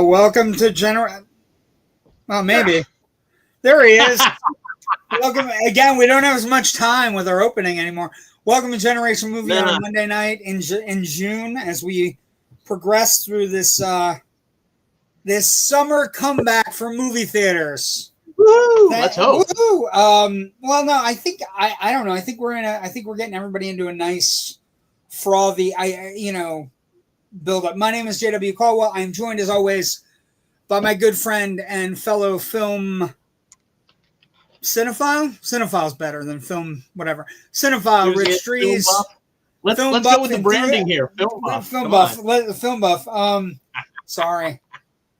Welcome to Well, maybe. There he is. Welcome again. We don't have as much time with our opening anymore. Welcome to Generation Movie on a Monday night in June as we progress through this this summer comeback for movie theaters. Woo! Let's hope. Woo! Well, no, I think I don't know. I think we're getting everybody into a nice frothy build up. My name is JW Colwell. I'm joined as always by my good friend and fellow film cinephile. Cinephile's better than film, whatever. Cinephile, Rich Drees. Let's go with the branding here. Filmbuff. Sorry.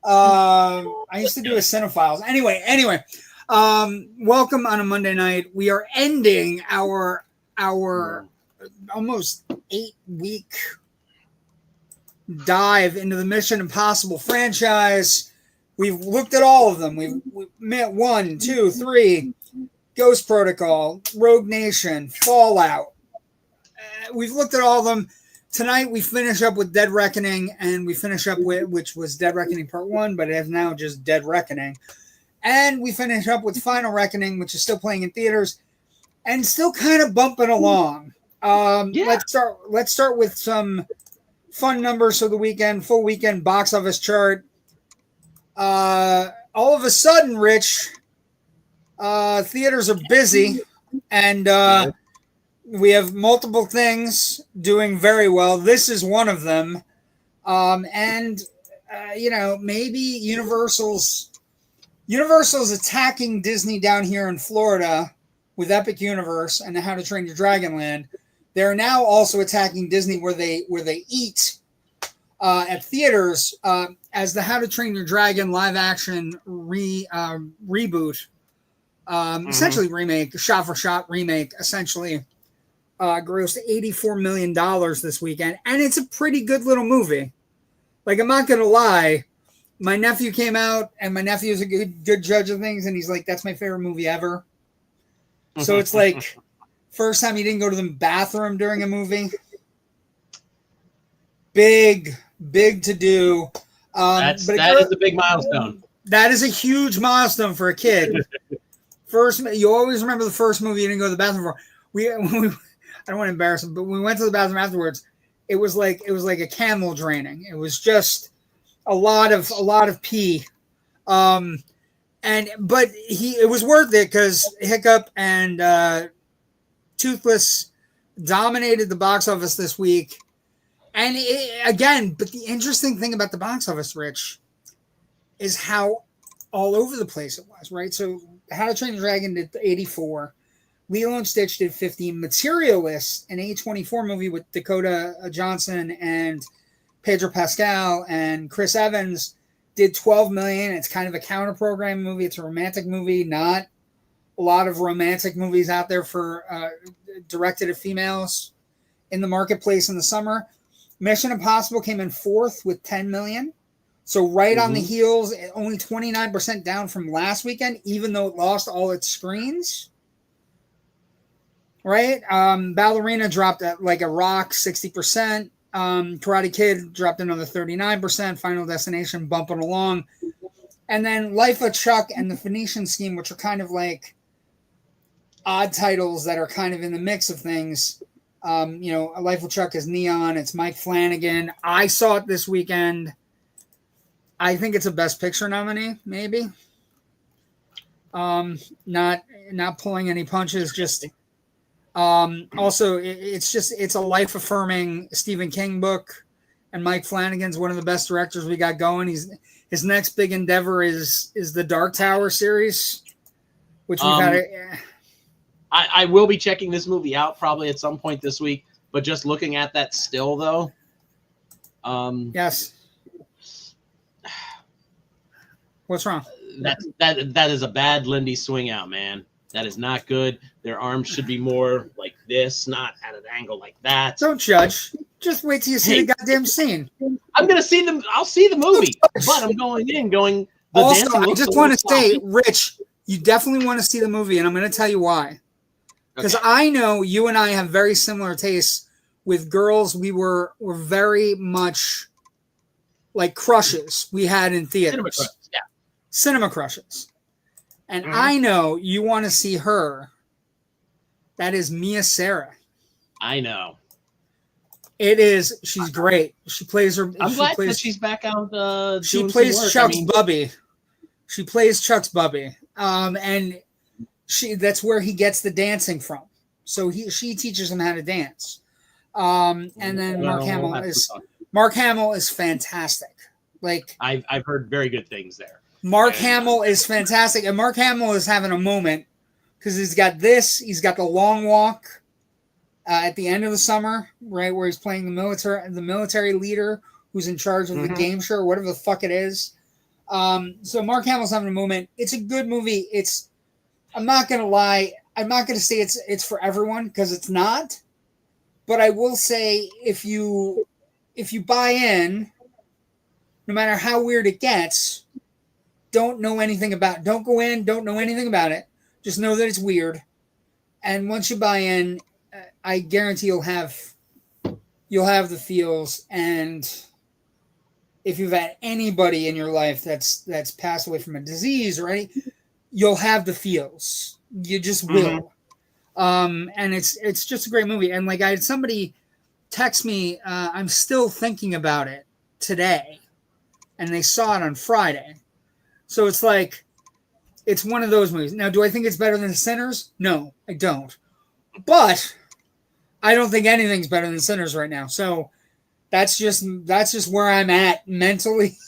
I used to do a Cinephiles. Anyway. Welcome on a Monday night. We are ending our almost 8-week dive into the Mission Impossible franchise. We've looked at all of them. We've met 1, 2, 3, Ghost Protocol, Rogue Nation, Fallout. We've looked at all of them. Tonight we finish up with Dead Reckoning, and we finish up with, which was Dead Reckoning Part 1, but it is now just Dead Reckoning. And we finish up with Final Reckoning, which is still playing in theaters and still kind of bumping along. Let's start with some fun numbers for the weekend, full weekend box office chart. All of a sudden, Rich, theaters are busy, and we have multiple things doing very well. This is one of them. Maybe Universal's attacking Disney down here in Florida with Epic Universe and the How to Train Your Dragon Land. They're now also attacking Disney where they eat at theaters as the How to Train Your Dragon live action reboot, essentially remake, shot for shot remake, essentially grossed $84 million this weekend, and it's a pretty good little movie. Like, I'm not gonna lie, my nephew came out, and my nephew is a good judge of things, and he's like, "That's my favorite movie ever." So it's like first time he didn't go to the bathroom during a movie. Big to do. That is a big milestone. That is a huge milestone for a kid. You always remember the first movie you didn't go to the bathroom for. I don't want to embarrass him, but when we went to the bathroom afterwards, it was like a camel draining. It was just a lot of pee. But it was worth it because Hiccup and Toothless dominated the box office this week. And but the interesting thing about the box office, Rich, is how all over the place it was, right? So How to Train Your Dragon did 84. Lilo and Stitch did 15. Materialist, an A24 movie with Dakota Johnson and Pedro Pascal and Chris Evans, did 12 million. It's kind of a counter-program movie. It's a romantic movie. Not a lot of romantic movies out there for directed at females in the marketplace in the summer. Mission Impossible came in 4th with 10 million. So right on the heels, only 29% down from last weekend, even though it lost all its screens. Right? Ballerina dropped at like a rock, 60%. Karate Kid dropped another 39%. Final Destination bumping along. And then Life of Chuck and The Phoenician Scheme, which are kind of like odd titles that are kind of in the mix of things. Life of Chuck is Neon. It's Mike Flanagan. I saw it this weekend. I think it's a Best Picture nominee, maybe. Not pulling any punches, just also it's a life-affirming Stephen King book, and Mike Flanagan's one of the best directors we got going. His next big endeavor is the Dark Tower series, which we've had. I will be checking this movie out probably at some point this week, but just looking at that still though. Yes. What's wrong? That is a bad Lindy swing out, man. That is not good. Their arms should be more like this, not at an angle like that. Don't judge. Just wait till you see the goddamn scene. I'm gonna see them. I'll see the movie, but I'm going. The also, I just want to say, Rich, you definitely want to see the movie, and I'm going to tell you why. Because I know you and I have very similar tastes with girls. We were very much like crushes we had in theaters. Cinema crushes, yeah. Cinema crushes. And I know you want to see her. That is Mia Sara. I know. It is. She's great. She plays her. I'm glad that she's back out. She doing plays some work. Chuck's bubby. She plays Chuck's bubby. And that's where he gets the dancing from. So she teaches him how to dance. And then Mark Hamill is fantastic. Like I've heard very good things there. Mark Hamill is fantastic, and Mark Hamill is having a moment because he's got the long walk at the end of the summer, right, where he's playing the military leader who's in charge of the game show or whatever the fuck it is. So Mark Hamill's having a moment. It's a good movie. I'm not gonna lie. I'm not gonna say it's for everyone because it's not. But I will say if you buy in, no matter how weird it gets, don't know anything about. Don't go in. Don't know anything about it. Just know that it's weird. And once you buy in, I guarantee you'll have the feels. And if you've had anybody in your life that's passed away from a disease or you'll have the feels. You just will. And it's just a great movie. And like I had somebody text me, I'm still thinking about it today, and they saw it on Friday. So it's like, it's one of those movies. Now, do I think it's better than Sinners? No, I don't. But I don't think anything's better than Sinners right now. So that's just where I'm at mentally.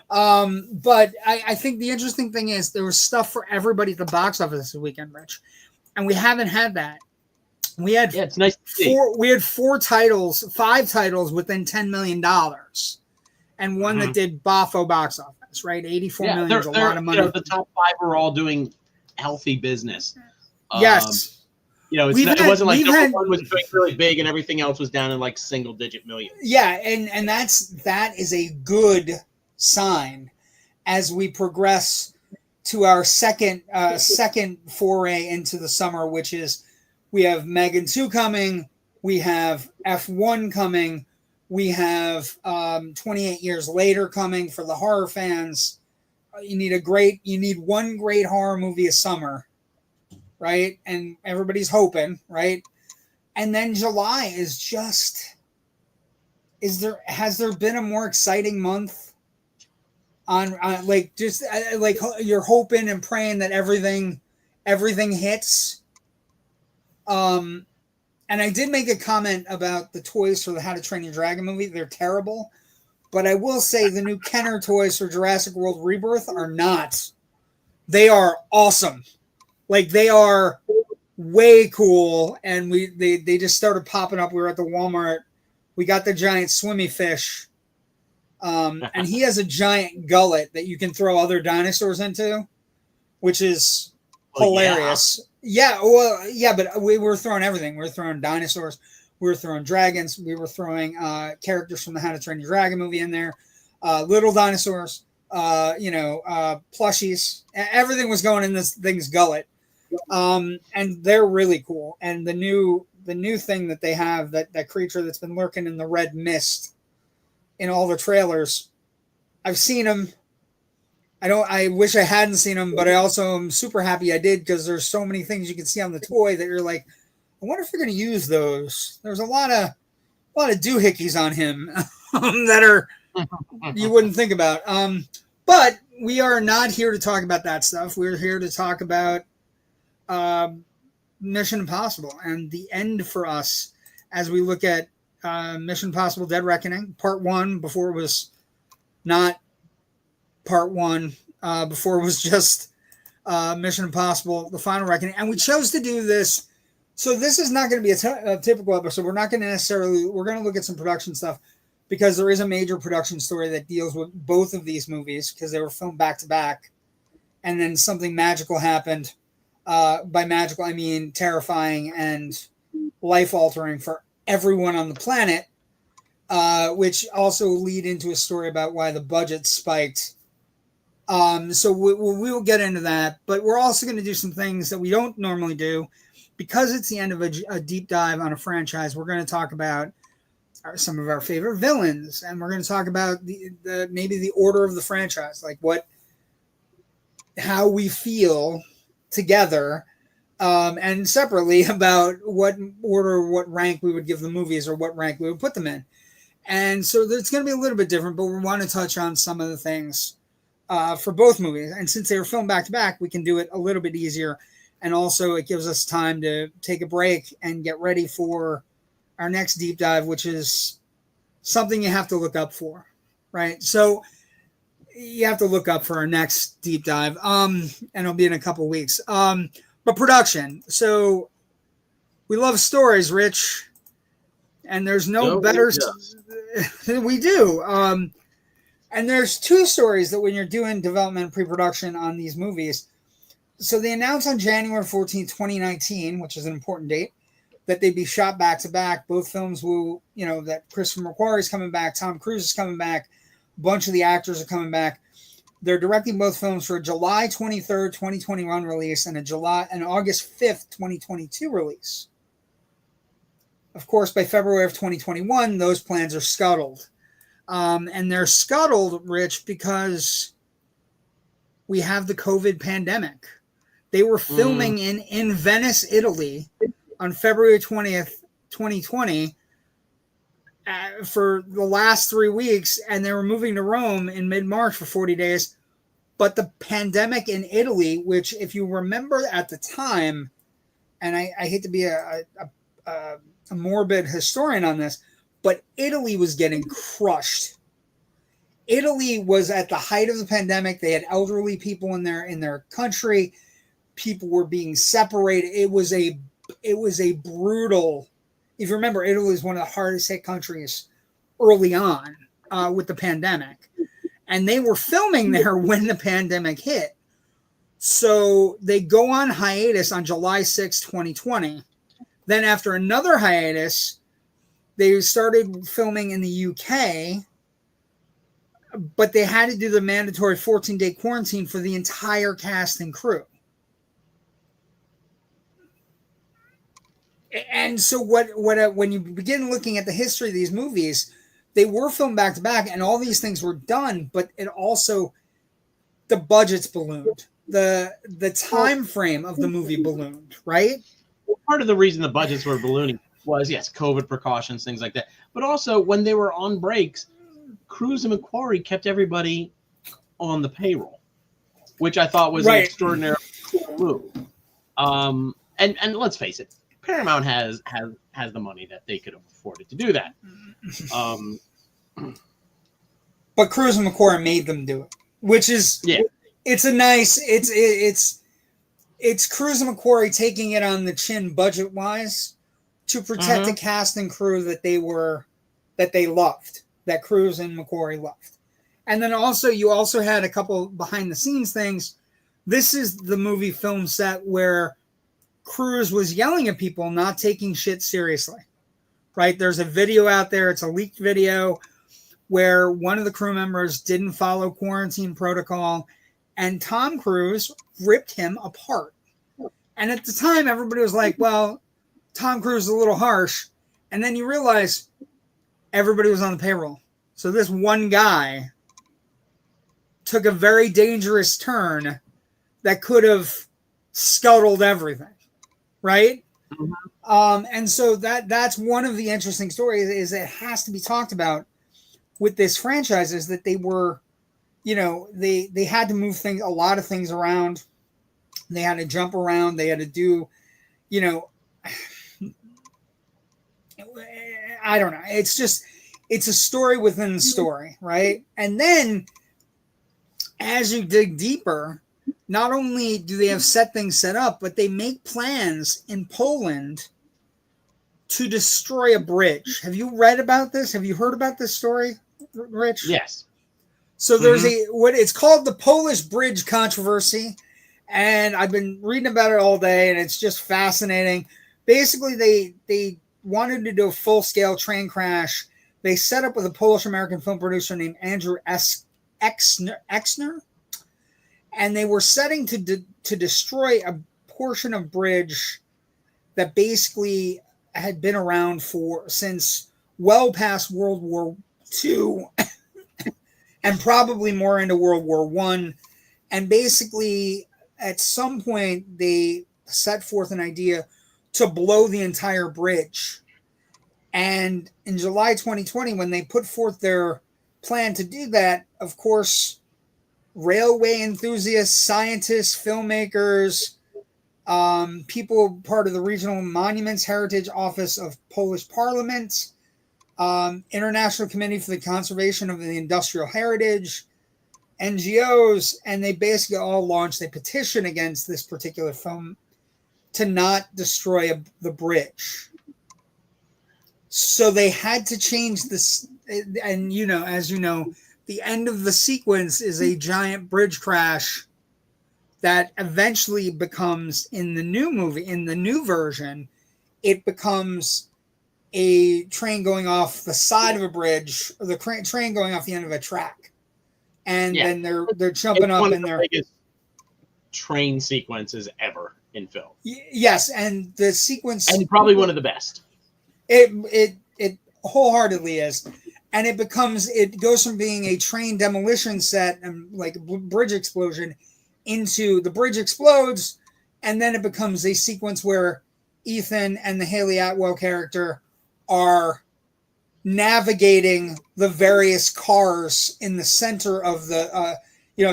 But I think the interesting thing is there was stuff for everybody at the box office this weekend, Rich. And we haven't had that. We had it's nice to see. We had five titles within $10 million. And one that did boffo box office, right? 84 million is a lot of money. The top 5 are all doing healthy business. Yes. It wasn't like number one was doing really big and everything else was down in like single-digit millions. Yeah, and that is a good sign as we progress to our second foray into the summer, which is we have Megan 2 coming, we have F1 coming, we have 28 Years Later coming for the horror fans. You need one great horror movie a summer, right? And everybody's hoping, right? And then July is just, has there been a more exciting month on like you're hoping and praying that everything hits. And I did make a comment about the toys for the How to Train Your Dragon movie. They're terrible. But I will say the new Kenner toys for Jurassic World Rebirth are not. They are awesome. Like, they are way cool. And they just started popping up. We were at the Walmart. We got the giant swimmy fish. And he has a giant gullet that you can throw other dinosaurs into, which is hilarious. Yeah, well, yeah, but we were throwing everything. We were throwing dinosaurs. We were throwing dragons. We were throwing characters from the How to Train Your Dragon movie in there. Little dinosaurs, plushies. Everything was going in this thing's gullet. And they're really cool. And the new thing that they have, that creature that's been lurking in the red mist in all the trailers, I've seen him. I wish I hadn't seen them, but I also am super happy I did because there's so many things you can see on the toy that you're like, I wonder if you're going to use those. There's a lot of doohickeys on him that are you wouldn't think about. But we are not here to talk about that stuff. We're here to talk about Mission Impossible and the end for us as we look at Mission Impossible: Dead Reckoning, Part 1, before it was not Part 1, before it was just Mission Impossible: The Final Reckoning. And we chose to do this. So this is not going to be a typical episode. We're not going to we're going to look at some production stuff because there is a major production story that deals with both of these movies because they were filmed back to back. And then something magical happened. By magical, I mean terrifying and life-altering for everyone on the planet, which also lead into a story about why the budget spiked. So we will get into that, but we're also going to do some things that we don't normally do because it's the end of a deep dive on a franchise. We're going to talk about some of our favorite villains, and we're going to talk about the maybe the order of the franchise, like how we feel together, and separately about what order, what rank we would give the movies, or what rank we would put them in. And so it's going to be a little bit different, but we want to touch on some of the things for both movies. And since they were filmed back to back, we can do it a little bit easier. And also it gives us time to take a break and get ready for our next deep dive, which is something you have to look up for, right? So you have to look up for our next deep dive, and it'll be in a couple weeks. But production. So we love stories, Rich, and there's no better. We do. And there's two stories that when you're doing development and pre-production on these movies. So they announced on January 14th, 2019, which is an important date, that they'd be shot back to back. Both films will, that Christopher McQuarrie is coming back, Tom Cruise is coming back, a bunch of the actors are coming back. They're directing both films for a July 23rd, 2021 release and an August 5th, 2022 release. Of course, by February of 2021, those plans are scuttled. And they're scuttled, Rich, because we have the COVID pandemic. They were filming in Venice, Italy on February 20th, 2020 for the last 3 weeks, and they were moving to Rome in mid-March for 40 days. But the pandemic in Italy, which if you remember at the time, and I hate to be a morbid historian on this, but Italy was getting crushed. Italy was at the height of the pandemic. They had elderly people in their country. People were being separated. It was a brutal. If you remember, Italy was one of the hardest hit countries early on with the pandemic, and they were filming there when the pandemic hit. So they go on hiatus on July 6, 2020. Then after another hiatus, they started filming in the UK, but they had to do the mandatory 14-day quarantine for the entire cast and crew. And so when you begin looking at the history of these movies, they were filmed back to back and all these things were done, but it also, the budgets ballooned. The time frame of the movie ballooned, right? Part of the reason the budgets were ballooning was, yes, COVID precautions, things like that. But also, when they were on breaks, Cruise and McQuarrie kept everybody on the payroll, which I thought was an extraordinary move. And let's face it, Paramount has the money that they could have afforded to do that. But Cruise and McQuarrie made them do it, which is it's a nice it's Cruise and McQuarrie taking it on the chin budget wise to protect the cast and crew that they loved, that Cruise and McQuarrie loved. And then also you also had a couple behind the scenes things. This is the movie film set where Cruise was yelling at people not taking shit seriously. Right? There's a video out there, it's a leaked video where one of the crew members didn't follow quarantine protocol and Tom Cruise ripped him apart. And at the time, everybody was like, well, Tom Cruise is a little harsh. And then you realize everybody was on the payroll. So this one guy took a very dangerous turn that could have scuttled everything. Right? Mm-hmm. And so that's one of the interesting stories is it has to be talked about with this franchise is that they were, they had to move a lot of things around. They had to jump around. They had to do, I don't know. It's a story within the story, right? And then as you dig deeper, not only do they have things set up, but they make plans in Poland to destroy a bridge. Have you read about this? Have you heard about this story, Rich? Yes. So there's it's called the Polish Bridge Controversy, and I've been reading about it all day, and it's just fascinating. Basically, they wanted to do a full-scale train crash. They set up with a Polish-American film producer named Andrew Exner, and they were setting to destroy a portion of bridge that basically had been around since well past World War II and probably more into World War I. And basically, at some point, they set forth an idea to blow the entire bridge. And in July 2020, when they put forth their plan to do that, of course, railway enthusiasts, scientists, filmmakers, people part of the Regional Monuments Heritage Office of Polish Parliament, International Committee for the Conservation of the Industrial Heritage, NGOs, and they basically all launched a petition against this particular film to not destroy the bridge. So they had to change this, and as you know, the end of the sequence is a giant bridge crash that eventually becomes, in the new movie, in the new version, it becomes a train going off the side of a bridge, or the train going off the end of a track. And then they're jumping up, and they're biggest train sequences ever in film. Yes, and the sequence, and probably one of the best. It wholeheartedly is, and it goes from being a train demolition set and like a bridge explosion into the bridge explodes, and then it becomes a sequence where Ethan and the Haley Atwell character are navigating the various cars in the center of the,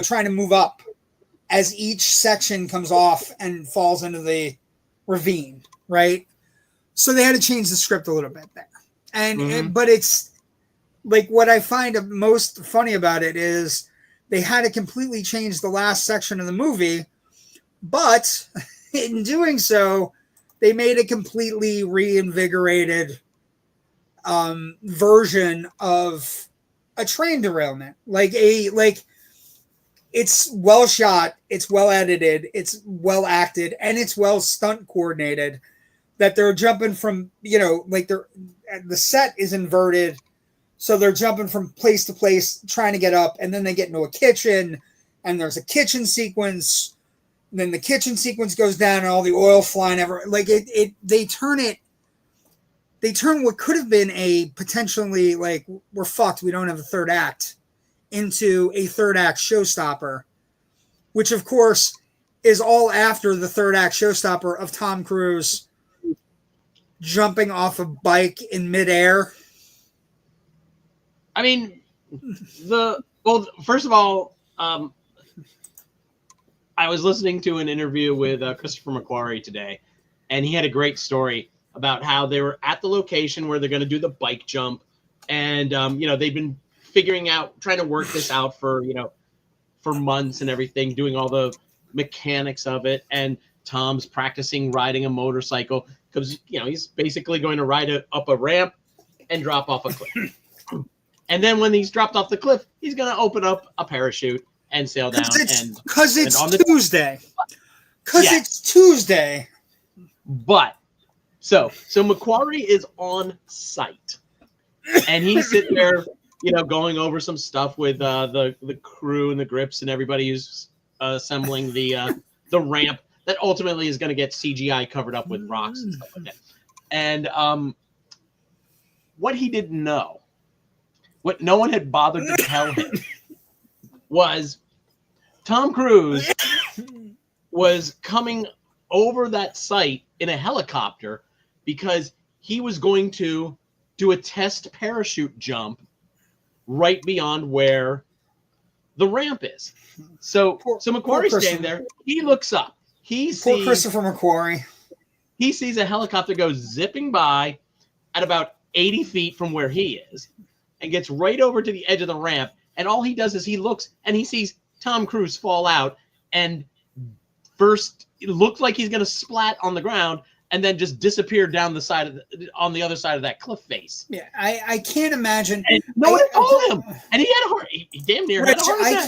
trying to move up as each section comes off and falls into the ravine, right? So they had to change the script a little bit there. But it's like, what I find most funny about it is they had to completely change the last section of the movie, but in doing so, they made a completely reinvigorated version of a train derailment. It's well shot, it's well edited, it's well acted, and it's well stunt coordinated. That they're jumping from, the set is inverted, so they're jumping from place to place trying to get up, and then they get into a kitchen, and there's a kitchen sequence. And then the kitchen sequence goes down, and all the oil flying everywhere. They turn what could have been a potentially, like, we're fucked, we don't have a third act, into a third act showstopper, which of course is all after the third act showstopper of Tom Cruise jumping off a bike in midair. I mean, first of all, I was listening to an interview with Christopher McQuarrie today, and he had a great story about how they were at the location where they're going to do the bike jump. And, they've been trying to work this out for months and everything, doing all the mechanics of it. And Tom's practicing riding a motorcycle because, he's basically going to ride up a ramp and drop off a cliff. And then when he's dropped off the cliff, he's going to open up a parachute and sail down. Because it's Tuesday. Because it's Tuesday. But so McQuarrie is on site, and he's sitting there, going over some stuff with the crew and the grips and everybody who's assembling the ramp that ultimately is going to get CGI covered up with rocks and stuff like that. And what he didn't know, what no one had bothered to tell him, was Tom Cruise was coming over that site in a helicopter because he was going to do a test parachute jump right beyond where the ramp is. So McQuarrie's standing there. He looks up. Poor Christopher McQuarrie. He sees a helicopter go zipping by at about 80 feet from where he is and gets right over to the edge of the ramp. And all he does is he looks and he sees Tom Cruise fall out and first it looks like he's going to splat on the ground and then just disappear down the side on the other side of that cliff face. Yeah, I can't imagine. And no one told him. And he had a heart. He damn near had a heart attack. I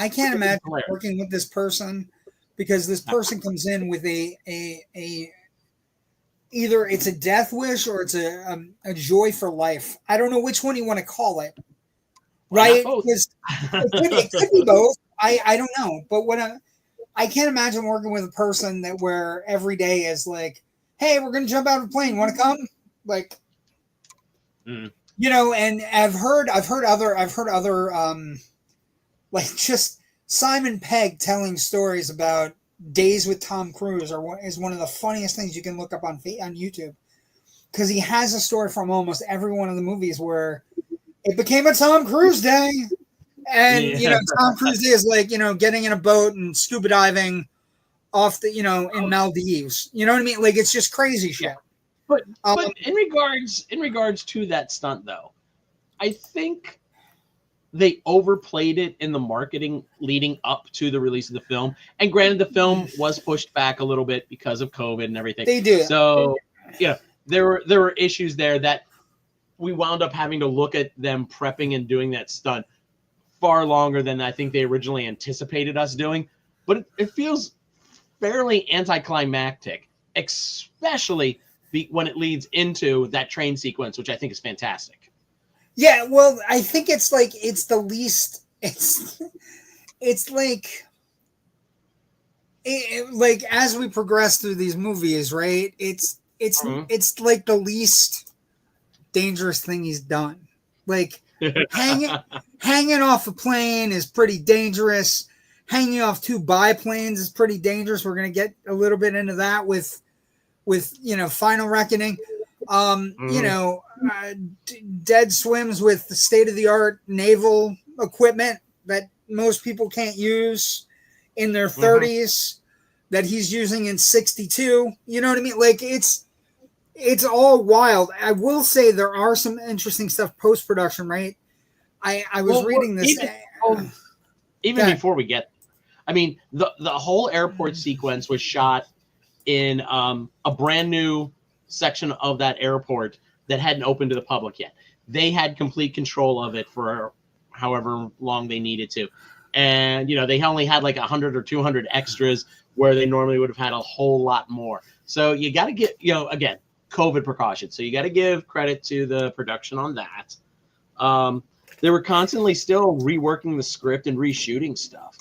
can't imagine working with this person, because this person comes in with a either it's a death wish or it's a joy for life. I don't know which one you want to call it. Right? Because it could be both. I don't know. But I can't imagine working with a person where every day is like, hey, we're going to jump out of a plane. Want to come? Like, You know, and I've heard other like just Simon Pegg telling stories about days with Tom Cruise is one of the funniest things you can look up on YouTube, because he has a story from almost every one of the movies where it became a Tom Cruise day. And, you know, Tom Cruise Day is like, you know, getting in a boat and scuba diving off the, you know, in Maldives. You know what I mean? Like, it's just crazy shit. But in regards to that stunt, though, I think they overplayed it in the marketing leading up to the release of the film. And granted, the film was pushed back a little bit because of COVID and everything. They do. So, yeah, there were issues there that we wound up having to look at them prepping and doing that stunt far longer than I think they originally anticipated us doing. But it feels fairly anticlimactic, especially when it leads into that train sequence, which I think is fantastic. Yeah, well, I think it's like it's the least. It's like like as we progress through these movies, right? It's like the least dangerous thing he's done. Like hanging off a plane is pretty dangerous. Hanging off 2 biplanes is pretty dangerous. We're gonna get a little bit into that with you know, Final Reckoning. You know, dead swims with the state-of-the-art naval equipment that most people can't use in their 30s that he's using in 62. You know what I mean? Like, it's all wild. I will say there are some interesting stuff post-production, right? I was reading this. Even before we get, I mean, the whole airport sequence was shot in a brand new section of that airport that hadn't opened to the public yet. They had complete control of it for however long they needed to. And, you know, they only had like 100 or 200 extras where they normally would have had a whole lot more. So you got to get, you know, again, COVID precautions. So you got to give credit to the production on that. They were constantly still reworking the script and reshooting stuff.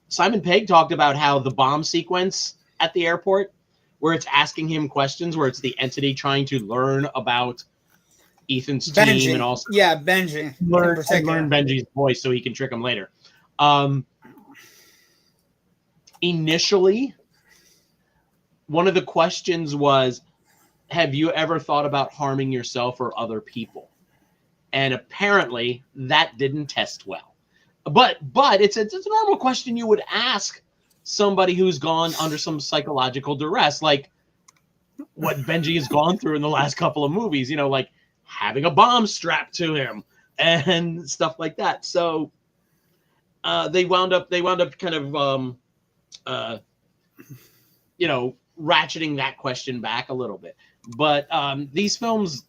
Simon Pegg talked about how the bomb sequence at the airport, where it's asking him questions, where it's the entity trying to learn about Ethan's team and also Benji learn Benji's voice so he can trick him later. Initially, one of the questions was, have you ever thought about harming yourself or other people? And apparently that didn't test well. But it's a normal question you would ask somebody who's gone under some psychological duress, like what Benji has gone through in the last couple of movies, you know, like having a bomb strapped to him and stuff like that. So they wound up kind of you know, ratcheting that question back a little bit. But these films,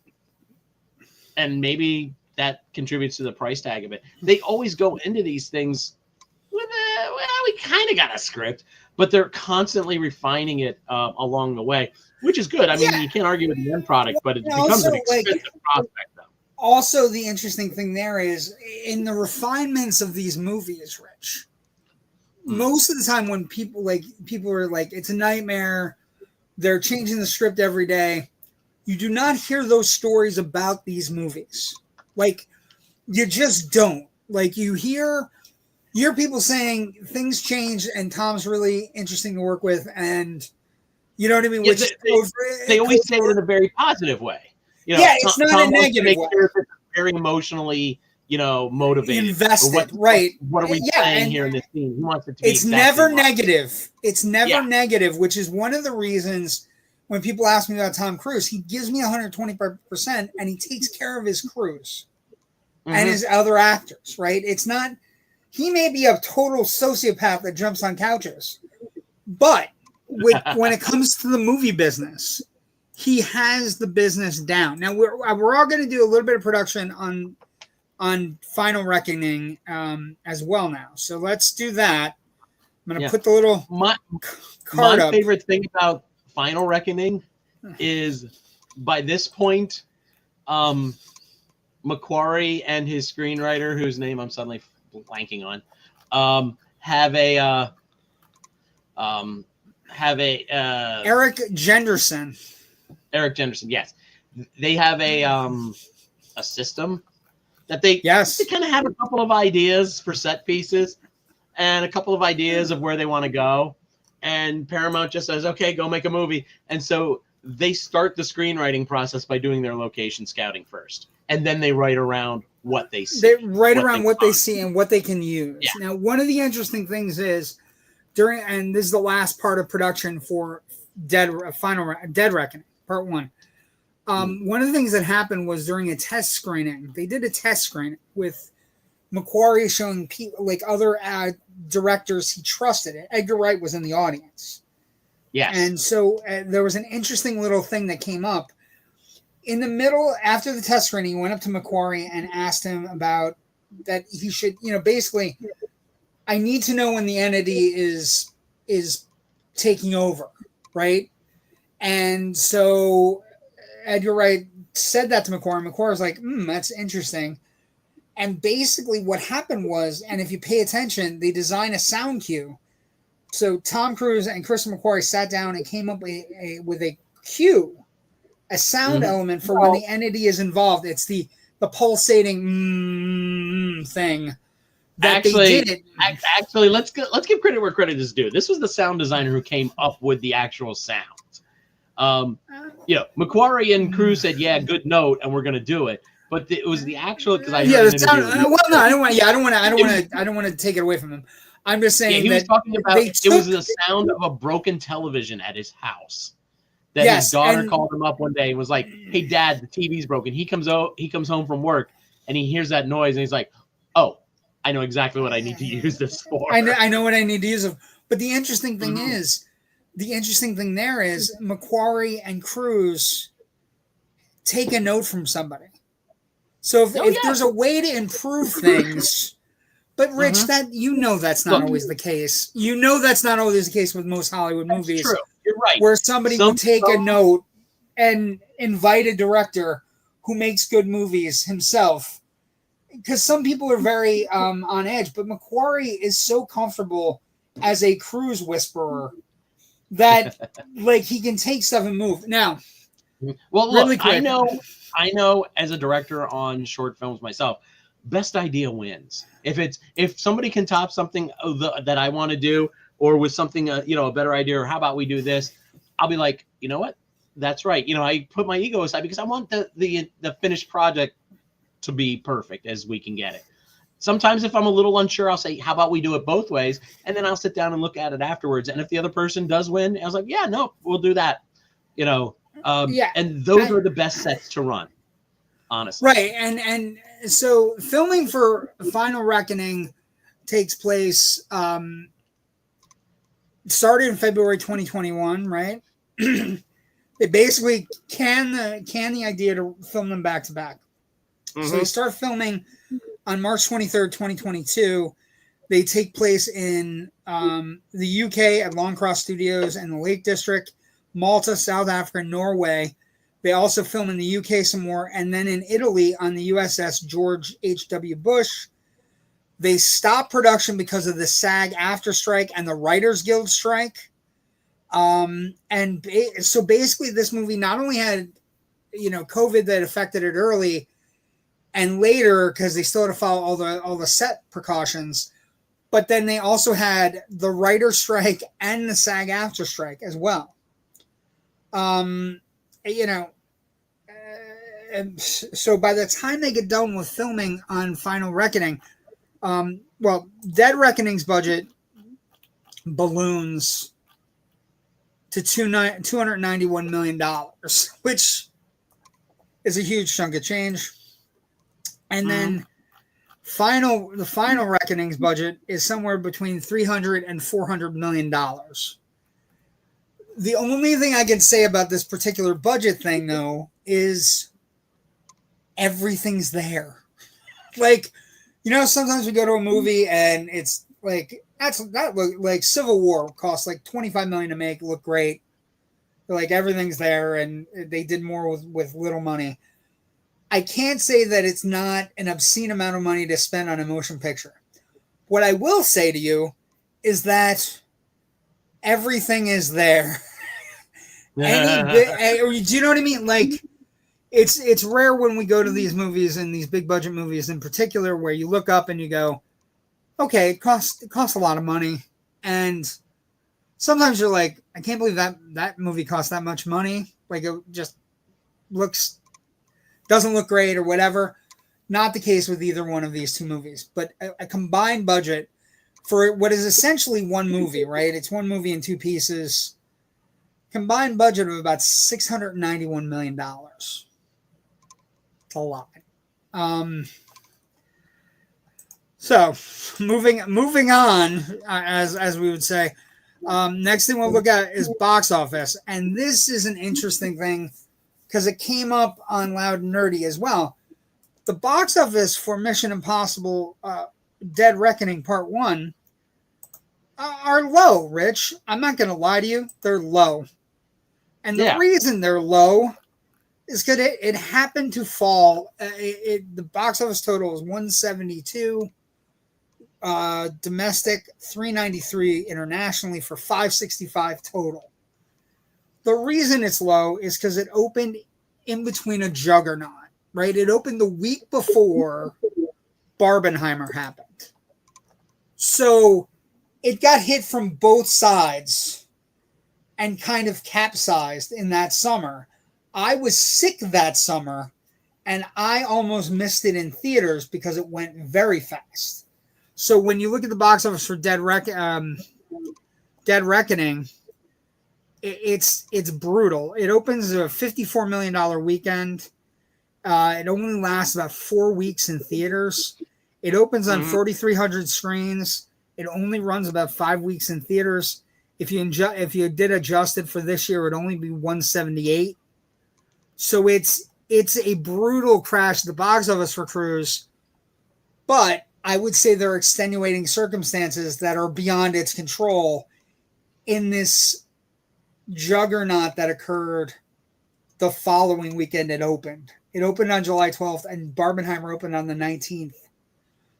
and maybe that contributes to the price tag of it, they always go into these things with we kind of got a script, but they're constantly refining it along the way, which is good. I mean, you can't argue with the end product, but it becomes an expensive prospect, though. Also, the interesting thing there is in the refinements of these movies, Rich, most of the time when people are like, it's a nightmare, they're changing the script every day, you do not hear those stories about these movies. Like, you just don't. Like, you hear people saying things change and Tom's really interesting to work with, and you know what I mean? Which they always say it in a very positive way. You know, it's not a negative way. Sure it's very emotionally, you know, motivated. Invested, right. What are we saying here in this scene? He wants it to be It's never negative. It's never negative, which is one of the reasons when people ask me about Tom Cruise, he gives me 125% and he takes care of his crews and his other actors, right? It's not, he may be a total sociopath that jumps on couches, but when it comes to the movie business, he has the business down. Now we're all going to do a little bit of production on Final Reckoning as well now. So let's do that. I'm going to put the little card up. My favorite thing about Final Reckoning is by this point, McQuarrie and his screenwriter, whose name I'm suddenly blanking on, have a Eric Jenderson. Eric Jenderson, yes. They have a a system that they Yes. kind of have a couple of ideas for set pieces and a couple of ideas of where they want to go. And Paramount just says, okay, go make a movie. And so they start the screenwriting process by doing their location scouting first. And then they write around what they see. They write around what they see and what they can use. Yeah. Now, one of the interesting things is and this is the last part of production for Dead Reckoning, part 1. One of the things that happened was during a test screening, they did a test screening with McQuarrie showing people, like other directors he trusted. Edgar Wright was in the audience. Yes. And so there was an interesting little thing that came up. In the middle, after the test screening, he went up to McQuarrie and asked him about that he should, basically, I need to know when the entity is taking over, right? And so Edgar Wright said that to McQuarrie. McQuarrie was like, that's interesting. And basically what happened was, and if you pay attention, they designed a sound cue. So Tom Cruise and Christopher McQuarrie sat down and came up with a cue, a sound element for when the entity is involved. It's the pulsating thing. Actually, let's give credit where credit is due. This was the sound designer who came up with the actual sound. McQuarrie and Cruise said, "Yeah, good note," and we're going to do it. But it was the actual because I heard the sound. Well, no, I don't want to take it away from him. I'm just saying he was talking about it was the sound of a broken television at his house. That his daughter called him up one day and was like, "Hey, Dad, the TV's broken." He comes home from work and he hears that noise and he's like, "Oh, I know exactly what I need to use this for. I know what I need to use it." But the interesting thing there is McQuarrie and Cruise take a note from somebody. So if there's a way to improve things, but Rich, that's not always the case. That's not always the case with most Hollywood movies. True. You're right. Where somebody will take a note and invite a director who makes good movies himself. Because some people are very on edge, but McQuarrie is so comfortable as a Cruise whisperer that like he can take stuff and move. Now, well, look, really quick, I know as a director on short films myself, best idea wins. If somebody can top something that I want to do, or with something a better idea, or how about we do this, I'll be like, you know what, that's right. I put my ego aside because I want the finished project to be perfect as we can get it. Sometimes if I'm a little unsure, I'll say, how about we do it both ways? And then I'll sit down and look at it afterwards. And if the other person does win, I was like, yeah, no, we'll do that. And those are the best sets to run, honestly. Right. And so filming for Final Reckoning takes place, started in February 2021, right? They basically can the idea to film them back to back. So they start filming on March 23rd, 2022. They take place in the UK at Longcross Studios and the Lake District, Malta, South Africa, Norway. They also film in the UK some more, and then in Italy on the USS George H.W. Bush. They stopped production because of the SAG-AFTRA strike and the Writers Guild strike. So basically this movie not only had, COVID that affected it early, and later, because they still had to follow all the set precautions, but then they also had the writer's strike and the SAG-AFTRA strike as well. And so by the time they get done with filming on Final Reckoning, Dead Reckoning's budget balloons to $291 million, which is a huge chunk of change. And then the Final Reckoning's budget is somewhere between $300 and $400 million. The only thing I can say about this particular budget thing, though, is everything's there. Like, sometimes we go to a movie and it's like like Civil War cost like $25 million to make, look great. Like everything's there, and they did more with little money. I can't say that it's not an obscene amount of money to spend on a motion picture. What I will say to you is that everything is there. Do you know what I mean? Like, it's rare when we go to these movies and these big budget movies in particular where you look up and you go, okay, it costs a lot of money, and sometimes you're like, I can't believe that movie cost that much money. Like it just doesn't look great or whatever. Not the case with either one of these two movies, but a combined budget for what is essentially one movie, right? It's one movie in two pieces. Combined budget of about $691 million. It's a lot. So moving on, as we would say. Next thing we'll look at is box office, and this is an interesting thing because it came up on Loud and Nerdy as well. The box office for Mission Impossible Dead Reckoning Part 1 are low, Rich. I'm not going to lie to you. They're low. And the reason they're low is because it happened to fall. The box office total is 172 domestic, 393 internationally for 565 total. The reason it's low is because it opened in between a juggernaut, right? It opened the week before Barbenheimer happened. So it got hit from both sides and kind of capsized in that summer. I was sick that summer and I almost missed it in theaters because it went very fast. So when you look at the box office for Dead Reckoning, it's brutal. It opens a $54 million weekend. It only lasts about 4 weeks in theaters. It opens on 4,300 screens. It only runs about 5 weeks in theaters. If you did adjust it for this year, it'd only be 178. So it's a brutal crash at the box office for Cruise, but I would say there are extenuating circumstances that are beyond its control in this juggernaut that occurred the following weekend it opened. It opened on July 12th, and Barbenheimer opened on the 19th.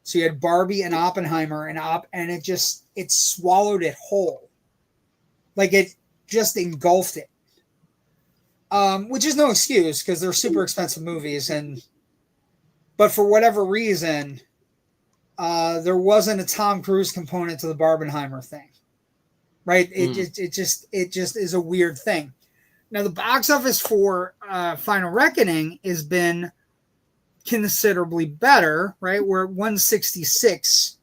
So you had Barbie and Oppenheimer, and it swallowed it whole. Like it just engulfed it. Which is no excuse because they're super expensive movies, but for whatever reason, there wasn't a Tom Cruise component to the Barbenheimer thing, right? It just is a weird thing. Now the box office for Final Reckoning has been considerably better, right? We're at 166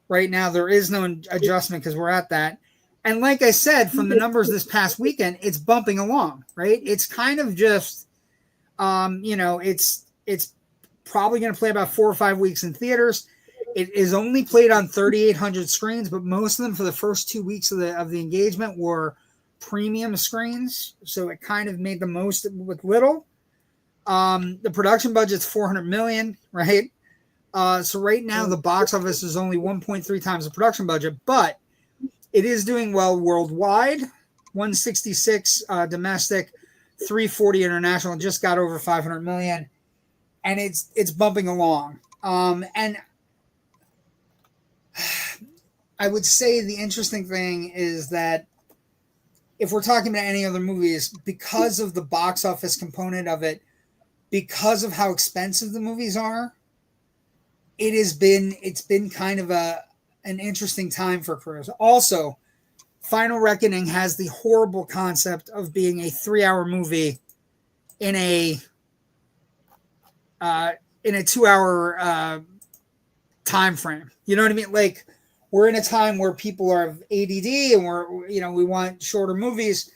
right now. There is no adjustment because we're at that. And like I said, from the numbers this past weekend, it's bumping along, right? It's kind of just, it's probably going to play about 4 or 5 weeks in theaters. It is only played on 3,800 screens, but most of them for the first 2 weeks of the engagement were premium screens. So it kind of made the most with little. The production budget's $400 million, right? So right now the box office is only 1.3 times the production budget, but it is doing well worldwide. 166 domestic, 340 international, just got over 500 million, and it's bumping along. And I would say the interesting thing is that if we're talking about any other movies, because of the box office component of it, because of how expensive the movies are, it's been kind of an interesting time for Cruise. Also, Final Reckoning has the horrible concept of being a 3-hour movie in a 2-hour time frame. You know what I mean? Like, we're in a time where people are ADD and we want shorter movies,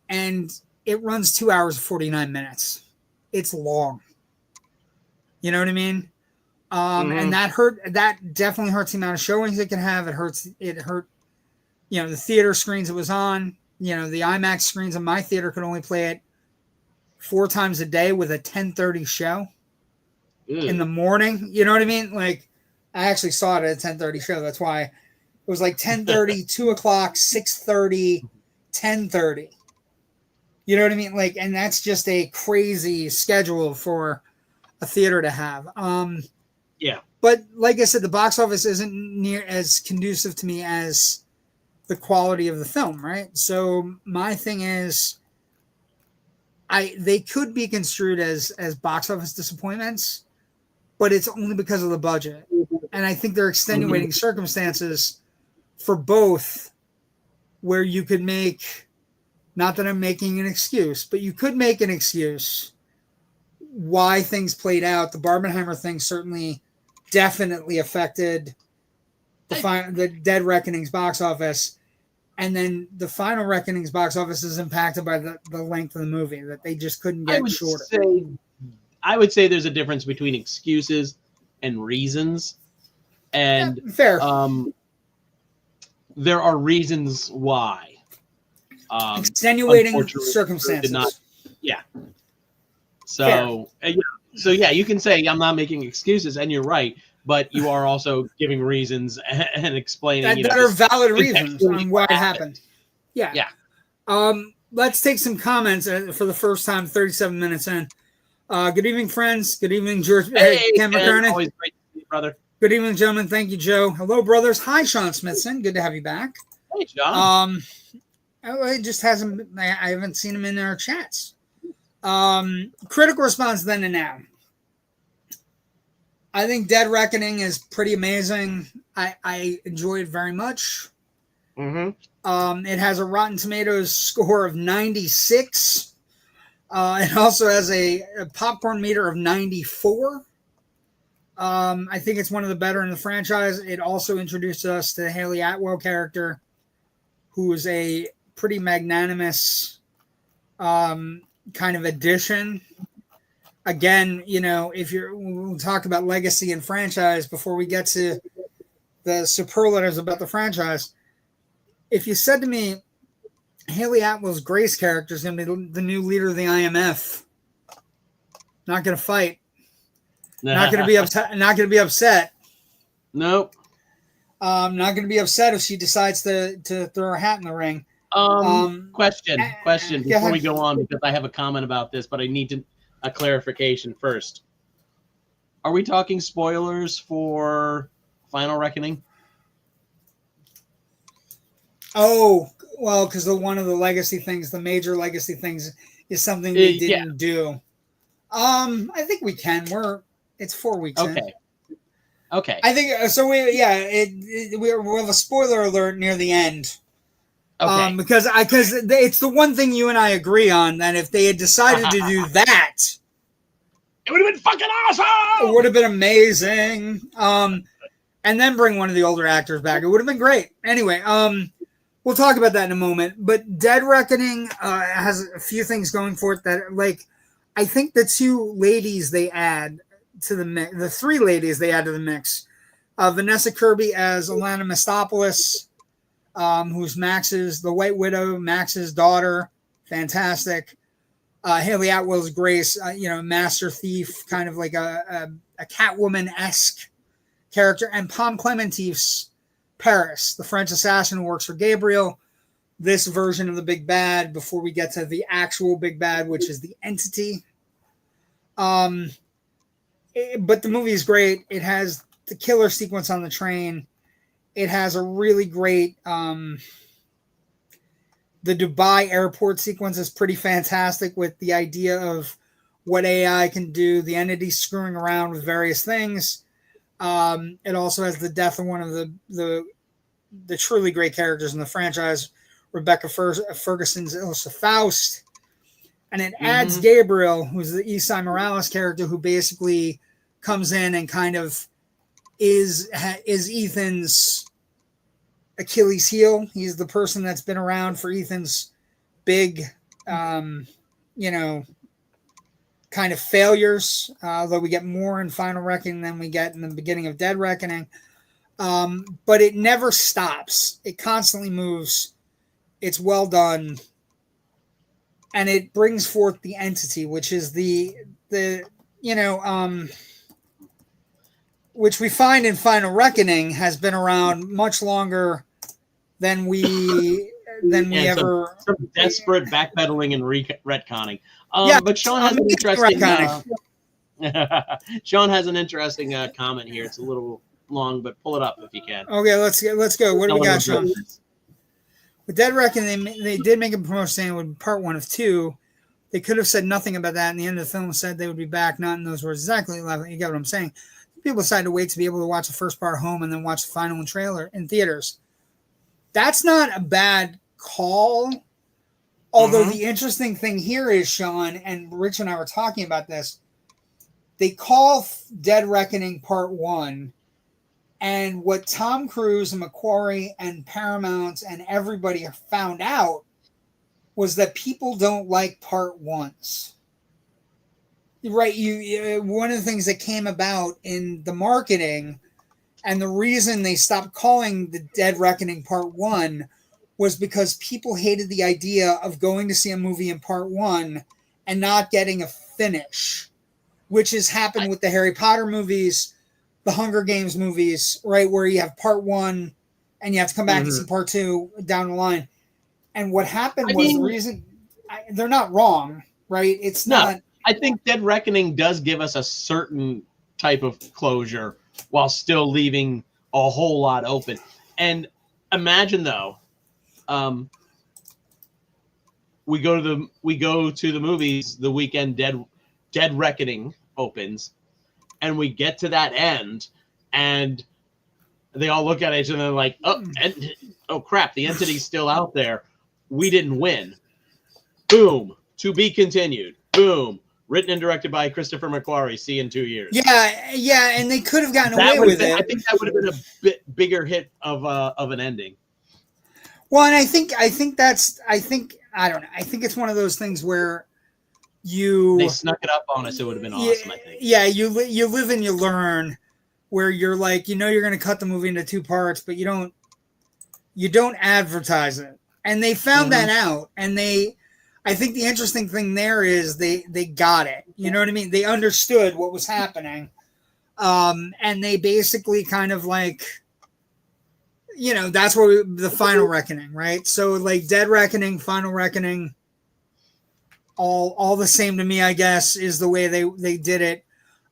and it runs 2 hours and 49 minutes. It's long. You know what I mean? And that definitely hurts the amount of showings it can have. It hurt, the theater screens it was on, the IMAX screens in my theater could only play it 4 times a day with a 10:30 show in the morning. You know what I mean? Like, I actually saw it at a 10:30 show. That's why it was like 10:30, 2 o'clock, 6:30, 10:30. You know what I mean? Like, and that's just a crazy schedule for a theater to have. Yeah. But like I said, the box office isn't near as conducive to me as the quality of the film, right? So my thing is, they could be construed as box office disappointments, but it's only because of the budget. And I think there are extenuating circumstances for both where you could make, not that I'm making an excuse, but you could make an excuse why things played out. The Barbenheimer thing certainly definitely affected the Dead Reckoning's box office. And then the Final Reckoning's box office is impacted by the length of the movie, that they just couldn't get shorter. I would say there's a difference between excuses and reasons. And yeah, fair. There are reasons why. Extenuating circumstances. So you can say I'm not making excuses, and you're right, but you are also giving reasons and explaining that are valid reasons on why it happened. Yeah. Let's take some comments for the first time, 37 minutes in. Good evening, friends. Good evening, George. Hey, Ken McKernan. Always great to see you, brother. Good evening, gentlemen. Thank you, Joe. Hello, brothers. Hi, Sean Smithson. Good to have you back. Hey, John. It just hasn't. I haven't seen him in our chats. Critical response then and now. I think Dead Reckoning is pretty amazing. I enjoy it very much. Mm-hmm. It has a Rotten Tomatoes score of 96. It also has a popcorn meter of 94. I think it's one of the better in the franchise. It also introduced us to the Haley Atwell character, who is a pretty magnanimous kind of addition. Again, if we'll talk about legacy and franchise before we get to the superlatives about the franchise. If you said to me, Haley Atwell's Grace character is going to be the new leader of the IMF, not going to fight, not going to be upset, not going to be upset. Nope. Not going to be upset if she decides to throw her hat in the ring. Question before we go on, because I have a comment about this, but I need a clarification first. Are we talking spoilers for Final Reckoning? Oh, well, because one of the legacy things, the major legacy things, is something they didn't do. I think we can. It's 4 weeks in. Okay. I think so. We have a spoiler alert near the end. Okay. Because it's the one thing you and I agree on, that if they had decided to do that, it would have been fucking awesome. It would have been amazing. And then bring one of the older actors back. It would have been great. Anyway, we'll talk about that in a moment. But Dead Reckoning has a few things going for it that, I think the two ladies they add to the mix, the three ladies they add to the mix, Vanessa Kirby as Alana Mistopoulos, who's the White Widow, Max's daughter, fantastic. Haley Atwell's Grace, master thief, kind of like a Catwoman-esque character, and Pom Klementieff's Paris, the French assassin who works for Gabriel, this version of the big bad before we get to the actual big bad, which is the entity. But the movie is great. It has the killer sequence on the train. It has a really great, the Dubai airport sequence is pretty fantastic with the idea of what AI can do, the entity screwing around with various things. It also has the death of one of the truly great characters in the franchise, Rebecca Ferguson's Ilsa Faust. And it adds Gabriel, who's the Esal Morales character, who basically comes in and kind of is Ethan's Achilles heel. He's the person that's been around for Ethan's big, kind of failures, although we get more in Final Reckoning than we get in the beginning of Dead Reckoning. But it never stops. It constantly moves. It's well done. And it brings forth the entity, which is which we find in Final Reckoning has been around much longer than we ever. Some desperate backpedaling and retconning. But Sean has an interesting. Sean has an interesting comment here. It's a little long, but pull it up if you can. Okay, let's go. What do we got, Sean? With Dead Reckoning, they did make a promotion saying it would be part 1 of 2. They could have said nothing about that. And the end of the film said they would be back, not in those words exactly. You get what I'm saying? People decided to wait to be able to watch the first part home and then watch the final trailer in theaters. That's not a bad call. Although the interesting thing here is, Sean, and Rich and I were talking about this, they call Dead Reckoning Part 1, and what Tom Cruise and McQuarrie and Paramount and everybody found out was that people don't like Part 1s. Right, one of the things that came about in the marketing, and the reason they stopped calling the Dead Reckoning Part 1 was because people hated the idea of going to see a movie in Part 1 and not getting a finish, which has happened with the Harry Potter movies, the Hunger Games movies, right, where you have Part 1 and you have to come back to see Part 2 down the line. And what happened the reason, they're not wrong, right? It's not. I think Dead Reckoning does give us a certain type of closure while still leaving a whole lot open. And imagine, though, we go to the movies the weekend Dead Reckoning opens, and we get to that end, and they all look at each other and like, oh crap, the entity's still out there. We didn't win. Boom. To be continued. Boom. Written and directed by Christopher McQuarrie. See you in 2 years. Yeah, and they could have gotten away with it. I think that would have been a bit bigger hit of an ending. Well, and I think I don't know. I think it's one of those things where they snuck it up on us. It would have been awesome, I think. Yeah, you live and you learn, where you're like, you're going to cut the movie into 2 parts, but you don't advertise it. And they found that out, and I think the interesting thing there is they got it. You know what I mean? They understood what was happening. And they basically kind of like, that's where the Final Reckoning, right? So like Dead Reckoning, Final Reckoning, all the same to me, I guess, is the way they did it.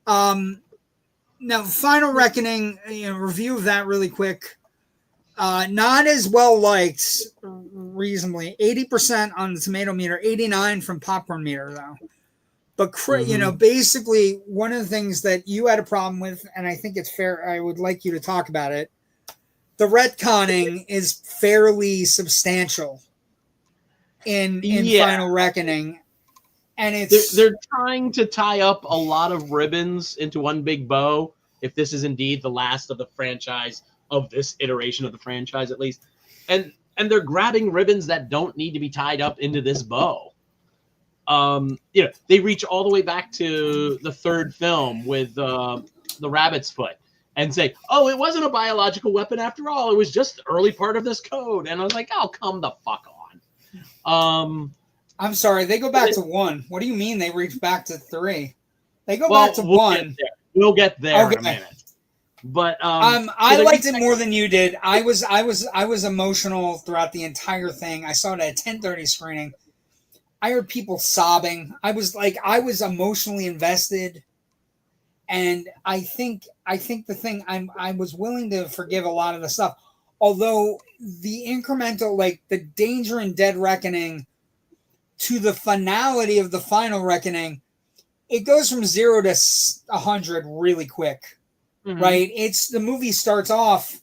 Now, Final Reckoning, review of that really quick. Not as well liked, reasonably. 80% on the tomato meter, 89 from popcorn meter, though. But, basically, one of the things that you had a problem with, and I think it's fair, I would like you to talk about it, the retconning is fairly substantial in Final Reckoning. And they're trying to tie up a lot of ribbons into one big bow, if this is indeed the last of the franchise, of this iteration of the franchise, at least. And they're grabbing ribbons that don't need to be tied up into this bow. They reach all the way back to the 3rd film with the rabbit's foot and say, oh, it wasn't a biological weapon after all. It was just the early part of this code. And I was like, oh, come the fuck on. I'm sorry. They go back to 1. What do you mean they reach back to 3? They go back to 1. We'll get there in a minute. But I liked it more than you did. I was emotional throughout the entire thing. I saw it at a 10:30 screening. I heard people sobbing. I was emotionally invested, and I think the thing I was willing to forgive a lot of the stuff, although the incremental, like the danger in Dead Reckoning to the finality of the Final Reckoning, it goes from 0 to 100 really quick. Right? It's the movie starts off,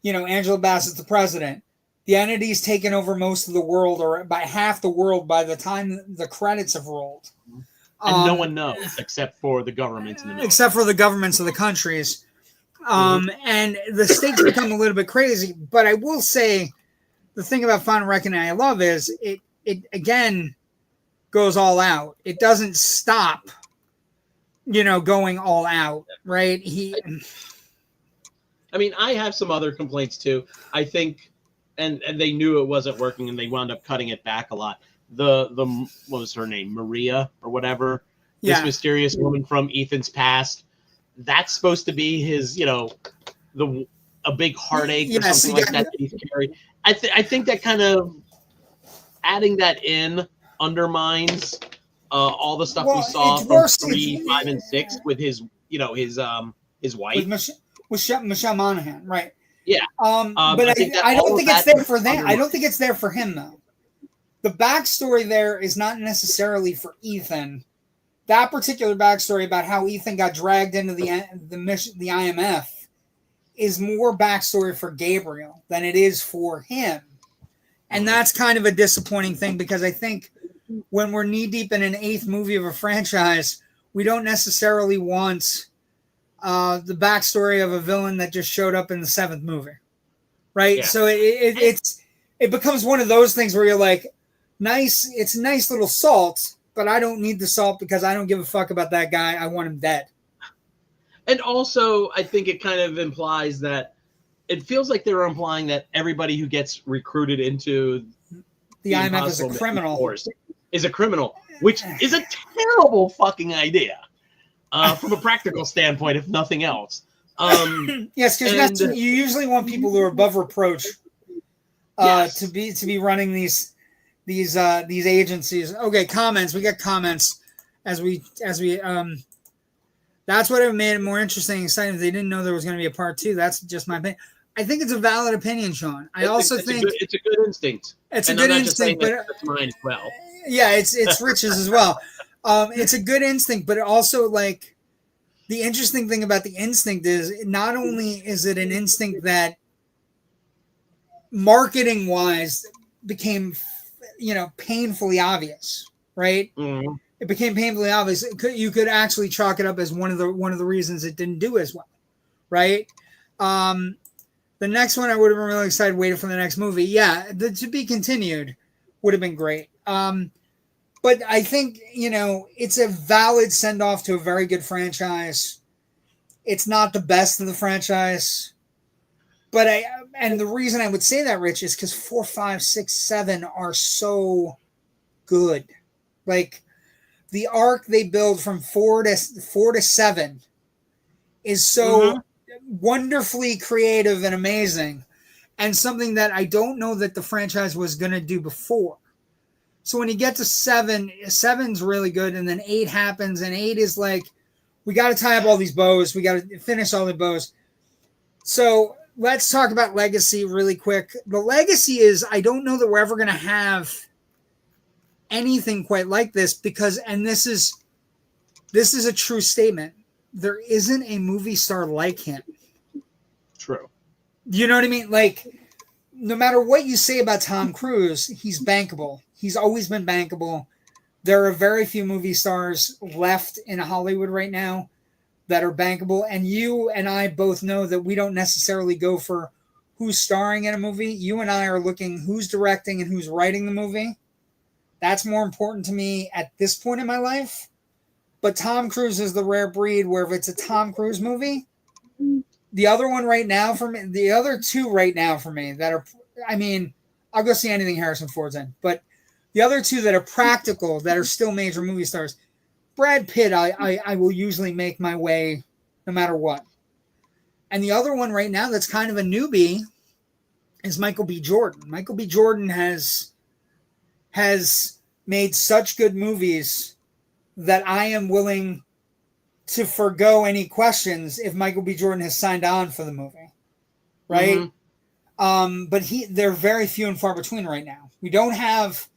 Angela Bassett's the president. The entity's taken over most of the world, or by half the world, by the time the credits have rolled. And no one knows except for the governments in the middle. Except for the governments of the countries. And the stakes become a little bit crazy. But I will say, the thing about Final Reckoning I love is it again goes all out. It doesn't stop. Going all out, right? I have some other complaints too. I think, and they knew it wasn't working, and they wound up cutting it back a lot. The what was her name, Maria or whatever? This mysterious woman from Ethan's past. That's supposed to be his, a big heartache or something like that he's carried. I think that kind of adding that in undermines all the stuff we saw from 3, 5, and 6 with his wife. With Michelle Monaghan, right? Yeah. But I don't think it's there for them. I don't think it's there for him, though. the backstory there is not necessarily for Ethan. That particular backstory about how Ethan got dragged into the mission, the IMF, is more backstory for Gabriel than it is for him. And that's kind of a disappointing thing, because I think when we're knee deep in an 8th movie of a franchise, we don't necessarily want the backstory of a villain that just showed up in the 7th movie, right? Yeah. So it becomes one of those things where you're like, nice, it's a nice little salt, but I don't need the salt because I don't give a fuck about that guy. I want him dead. And also, I think it kind of implies that it feels like they're implying that everybody who gets recruited into the IMF is a criminal. Is a criminal, which is a terrible fucking idea from a practical standpoint, if nothing else. Yes, because you usually want people who are above reproach to be running these agencies. Okay, comments. We got comments as we that's what made it more interesting and exciting. If they didn't know there was going to be a part 2. That's just my opinion. I think it's a valid opinion, Sean. I also think it's a good instinct. It's a good instinct, but that's mine as well. Yeah, it's Rich's as well. It's a good instinct, but also, like, the interesting thing about the instinct is not only is it an instinct that marketing wise became, painfully obvious, right? Mm-hmm. It became painfully obvious. You could actually chalk it up as one of the reasons it didn't do as well, right? The next one I would have been really excited, waiting for the next movie. Yeah, the to be continued would have been great. But I think, it's a valid send-off to a very good franchise. It's not the best of the franchise. But and the reason I would say that, Rich, is because 4, 5, 6, 7 are so good. Like, the arc they build from 4 to 7 is so wonderfully creative and amazing, and something that I don't know that the franchise was going to do before. So when you get to 7, 7's really good, and then 8 happens, and 8 is like, we got to tie up all these bows. We got to finish all the bows. So let's talk about legacy really quick. The legacy is, I don't know that we're ever going to have anything quite like this, because, and this is a true statement, there isn't a movie star like him. True. You know what I mean? Like, no matter what you say about Tom Cruise, he's bankable. He's always been bankable. There are very few movie stars left in Hollywood right now that are bankable. And you and I both know that we don't necessarily go for who's starring in a movie. You and I are looking who's directing and who's writing the movie. That's more important to me at this point in my life. But Tom Cruise is the rare breed where if it's a Tom Cruise movie, the other one right now for me, the other two right now for me that are, I mean, I'll go see anything Harrison Ford's in, but the other two that are practical, that are still major movie stars, Brad Pitt, I will usually make my way no matter what. And the other one right now that's kind of a newbie is Michael B. Jordan. Michael B. Jordan has made such good movies that I am willing to forgo any questions if Michael B. Jordan has signed on for the movie, right? Mm-hmm. But they're very few and far between right now. We don't have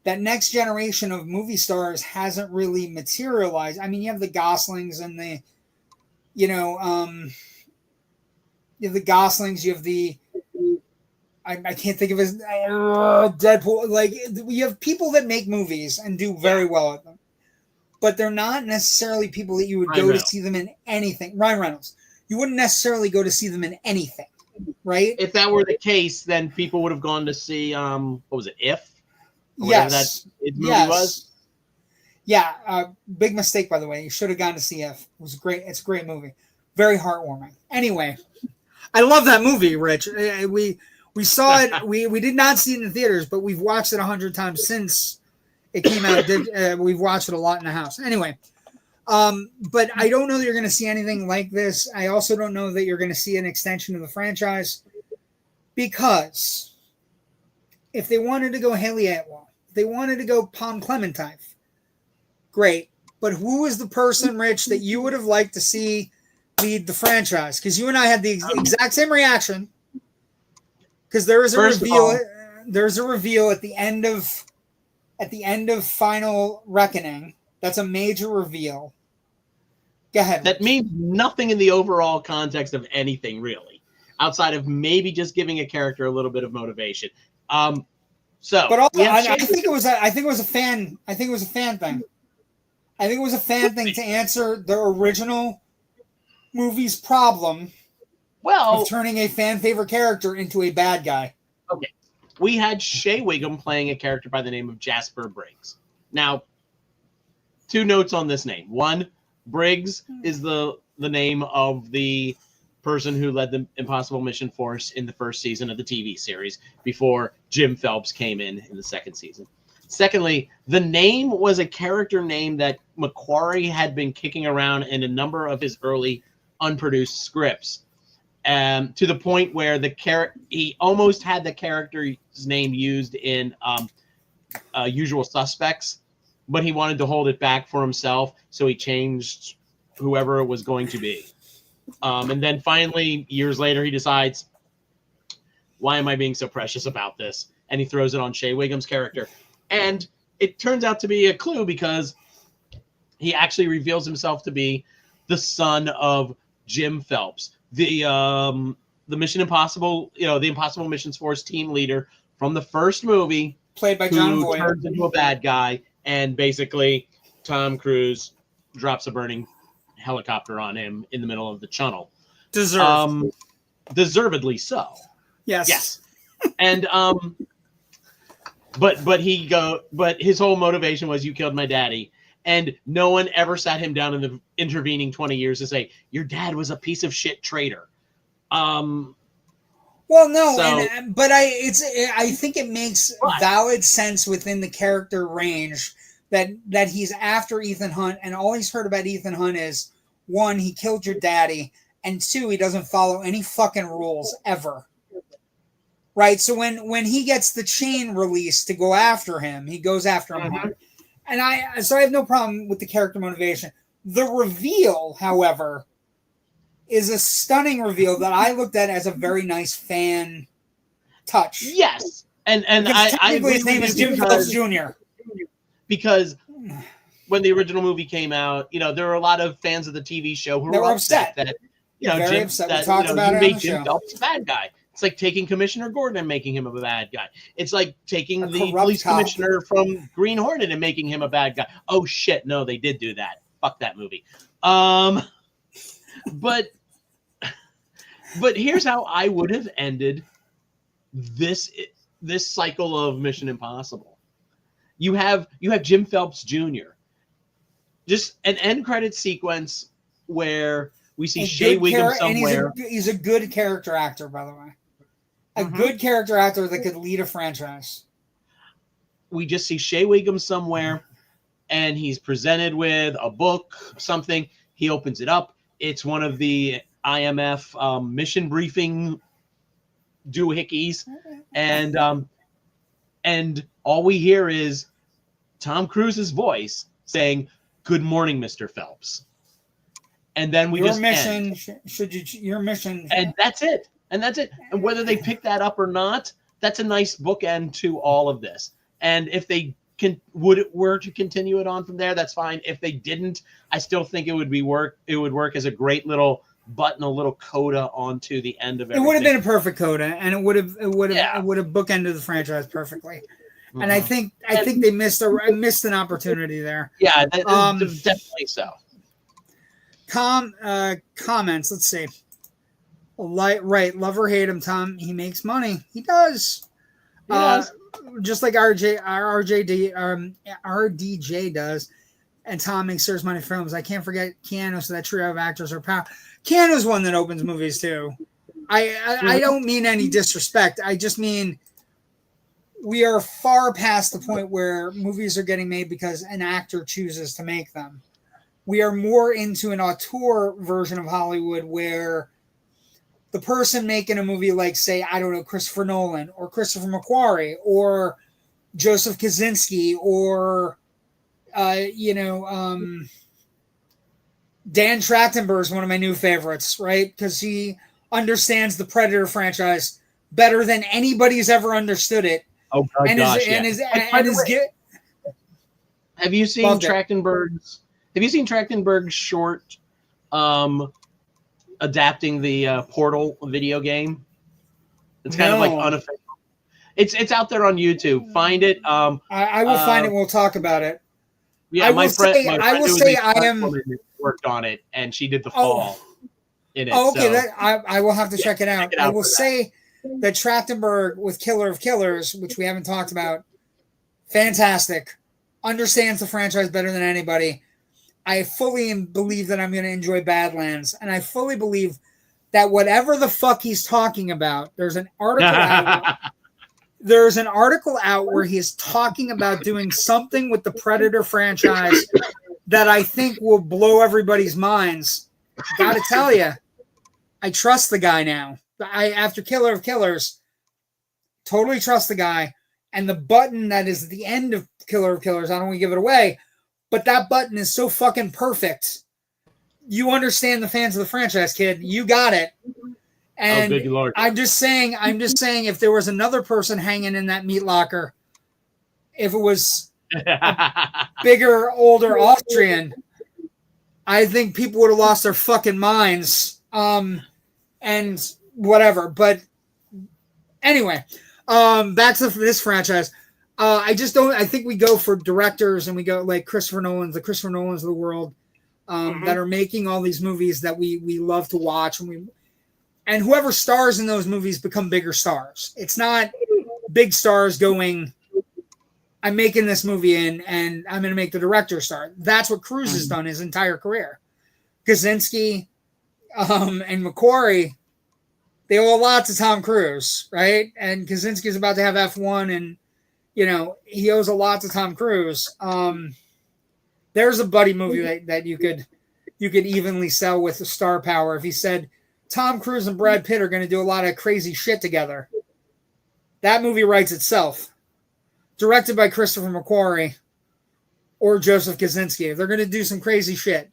that next generation of movie stars hasn't really materialized. I mean, you have the Goslings and the, you have the Goslings, you have the, I can't think of his Deadpool. Like, you have people that make movies and do very well at them, but they're not necessarily people that you would go to see them in anything. Ryan Reynolds, you wouldn't necessarily go to see them in anything, right? If that were the case, then people would have gone to see what was it, If? Yes. That movie was. Yeah, big mistake, by the way. You should have gone to see If. It was great. It's a great movie, very heartwarming. Anyway, I love that movie, Rich. We saw it. We did not see it in the theaters, but we've watched it 100 times since it came out. We've watched it a lot in the house. Anyway, but I don't know that you're going to see anything like this. I also don't know that you're going to see an extension of the franchise, because if they wanted to go Haley Atwell, if they wanted to go Pom Klementieff, great. But who is the person, Rich, that you would have liked to see lead the franchise? Because you and I had the exact same reaction. Because there is a reveal. There's a reveal at the end of at the end of Final Reckoning. That's a major reveal. Go ahead. That means nothing in the overall context of anything, really, outside of maybe just giving a character a little bit of motivation. But also, I think it was a fan thing. I think it was a fan thing to answer the original movie's problem of turning a fan favorite character into a bad guy. Okay. We had Shea Wiggum playing a character by the name of Jasper Briggs. Now, 2 notes on this name. 1, Briggs is the name of the person who led the Impossible Mission Force in the first season of the TV series before Jim Phelps came in the second season. Secondly, the name was a character name that McQuarrie had been kicking around in a number of his early unproduced scripts, to the point where he almost had the character's name used in Usual Suspects, but he wanted to hold it back for himself, so he changed whoever it was going to be. And then finally, years later, he decides, why am I being so precious about this? And he throws it on Shea Wiggum's character. And it turns out to be a clue because he actually reveals himself to be the son of Jim Phelps, the Mission Impossible, the Impossible Missions Force team leader from the first movie, played by John who Voight, turns into a bad guy, and basically Tom Cruise drops a burning helicopter on him in the middle of the tunnel. Deservedly so. Yes. And but his whole motivation was, you killed my daddy. And no one ever sat him down in the intervening 20 years to say, your dad was a piece of shit traitor. Well, no, but I think it makes valid sense within the character range that he's after Ethan Hunt, and all he's heard about Ethan Hunt is, 1, he killed your daddy, and 2, he doesn't follow any fucking rules ever. Right? So when he gets the chain released to go after him, he goes after him hard. And I have no problem with the character motivation. The reveal, however, is a stunning reveal that I looked at as a very nice fan touch. Yes. And his name is Jim Phelps Jr. Because when the original movie came out, there were a lot of fans of the TV show who were upset that Jim made Jim Phelps a bad guy. It's like taking Commissioner Gordon and making him a bad guy. It's like taking the police commissioner from Green Hornet and making him a bad guy. Oh shit, no, they did do that. Fuck that movie. But here's how I would have ended this cycle of Mission Impossible. You have Jim Phelps Jr. Just an end credit sequence where we see Shea Wiggum somewhere. And he's a good character actor, by the way. A good character actor that could lead a franchise. We just see Shea Wiggum somewhere, and he's presented with a book, something. He opens it up. It's one of the IMF mission briefing doohickeys, and all we hear is Tom Cruise's voice saying, "Good morning, Mr. Phelps." And then your mission, and that's it. And whether they pick that up or not, that's a nice bookend to all of this. And if they were to continue it on from there, that's fine. If they didn't, I still think it would work as a great little button, a little coda onto the end of everything. It would have been a perfect coda, and it would have bookended the franchise perfectly. Mm-hmm. And I think they missed an opportunity there. Yeah, definitely so. Comments. Let's see. Right, love or hate him, Tom. He makes money. He does. Just like RDJ does, and Tom makes serious money films. I can't forget Keanu. So that trio of actors are powerful. Keanu's one that opens movies too. I don't mean any disrespect. I just mean we are far past the point where movies are getting made because an actor chooses to make them. We are more into an auteur version of Hollywood where the person making a movie like, say, I don't know, Christopher Nolan or Christopher McQuarrie or Joseph Kaczynski or, Dan Trachtenberg is one of my new favorites, right? Because he understands the Predator franchise better than anybody's ever understood it. Oh, God, Have you seen Loved it. Trachtenberg's? Have you seen Trachtenberg's short, adapting the Portal video game? It's kind of like No. unofficial. It's out there on YouTube. Find it. I will find it. We'll talk about it. Yeah, I my will friend who was a I stunt am woman worked on it, and she did the fall in it. Oh, okay. So. I will have to check it out. Check it out I will for that. say that Trachtenberg with Killer of Killers, which we haven't talked about, fantastic. Understands the franchise better than anybody. I fully believe that I'm going to enjoy Badlands, and I fully believe that whatever the fuck he's talking about, there's an article out. There's an article out where he's talking about doing something with the Predator franchise that I think will blow everybody's minds. Gotta tell you, I trust the guy now. After Killer of Killers, totally trust the guy. And the button that is at the end of Killer of Killers, I don't want to give it away, but that button is so fucking perfect. You understand the fans of the franchise, kid. You got it. And good Lord. I'm just saying, if there was another person hanging in that meat locker, if it was a bigger, older Austrian, I think people would have lost their fucking minds. And whatever. But anyway, back to this franchise. I think we go for directors and we go like the Christopher Nolans of the world, that are making all these movies that we love to watch, and whoever stars in those movies become bigger stars. It's not big stars going, I'm making this movie and I'm going to make the director star. That's what Cruise has done his entire career. Kaczynski and McQuarrie, they owe a lot to Tom Cruise, right? And Kaczynski's about to have F1, and he owes a lot to Tom Cruise. There's a buddy movie that you could evenly sell with the star power if he said Tom Cruise and Brad Pitt are going to do a lot of crazy shit together. That movie writes itself. Directed by Christopher McQuarrie or Joseph Kaczynski. They're going to do some crazy shit.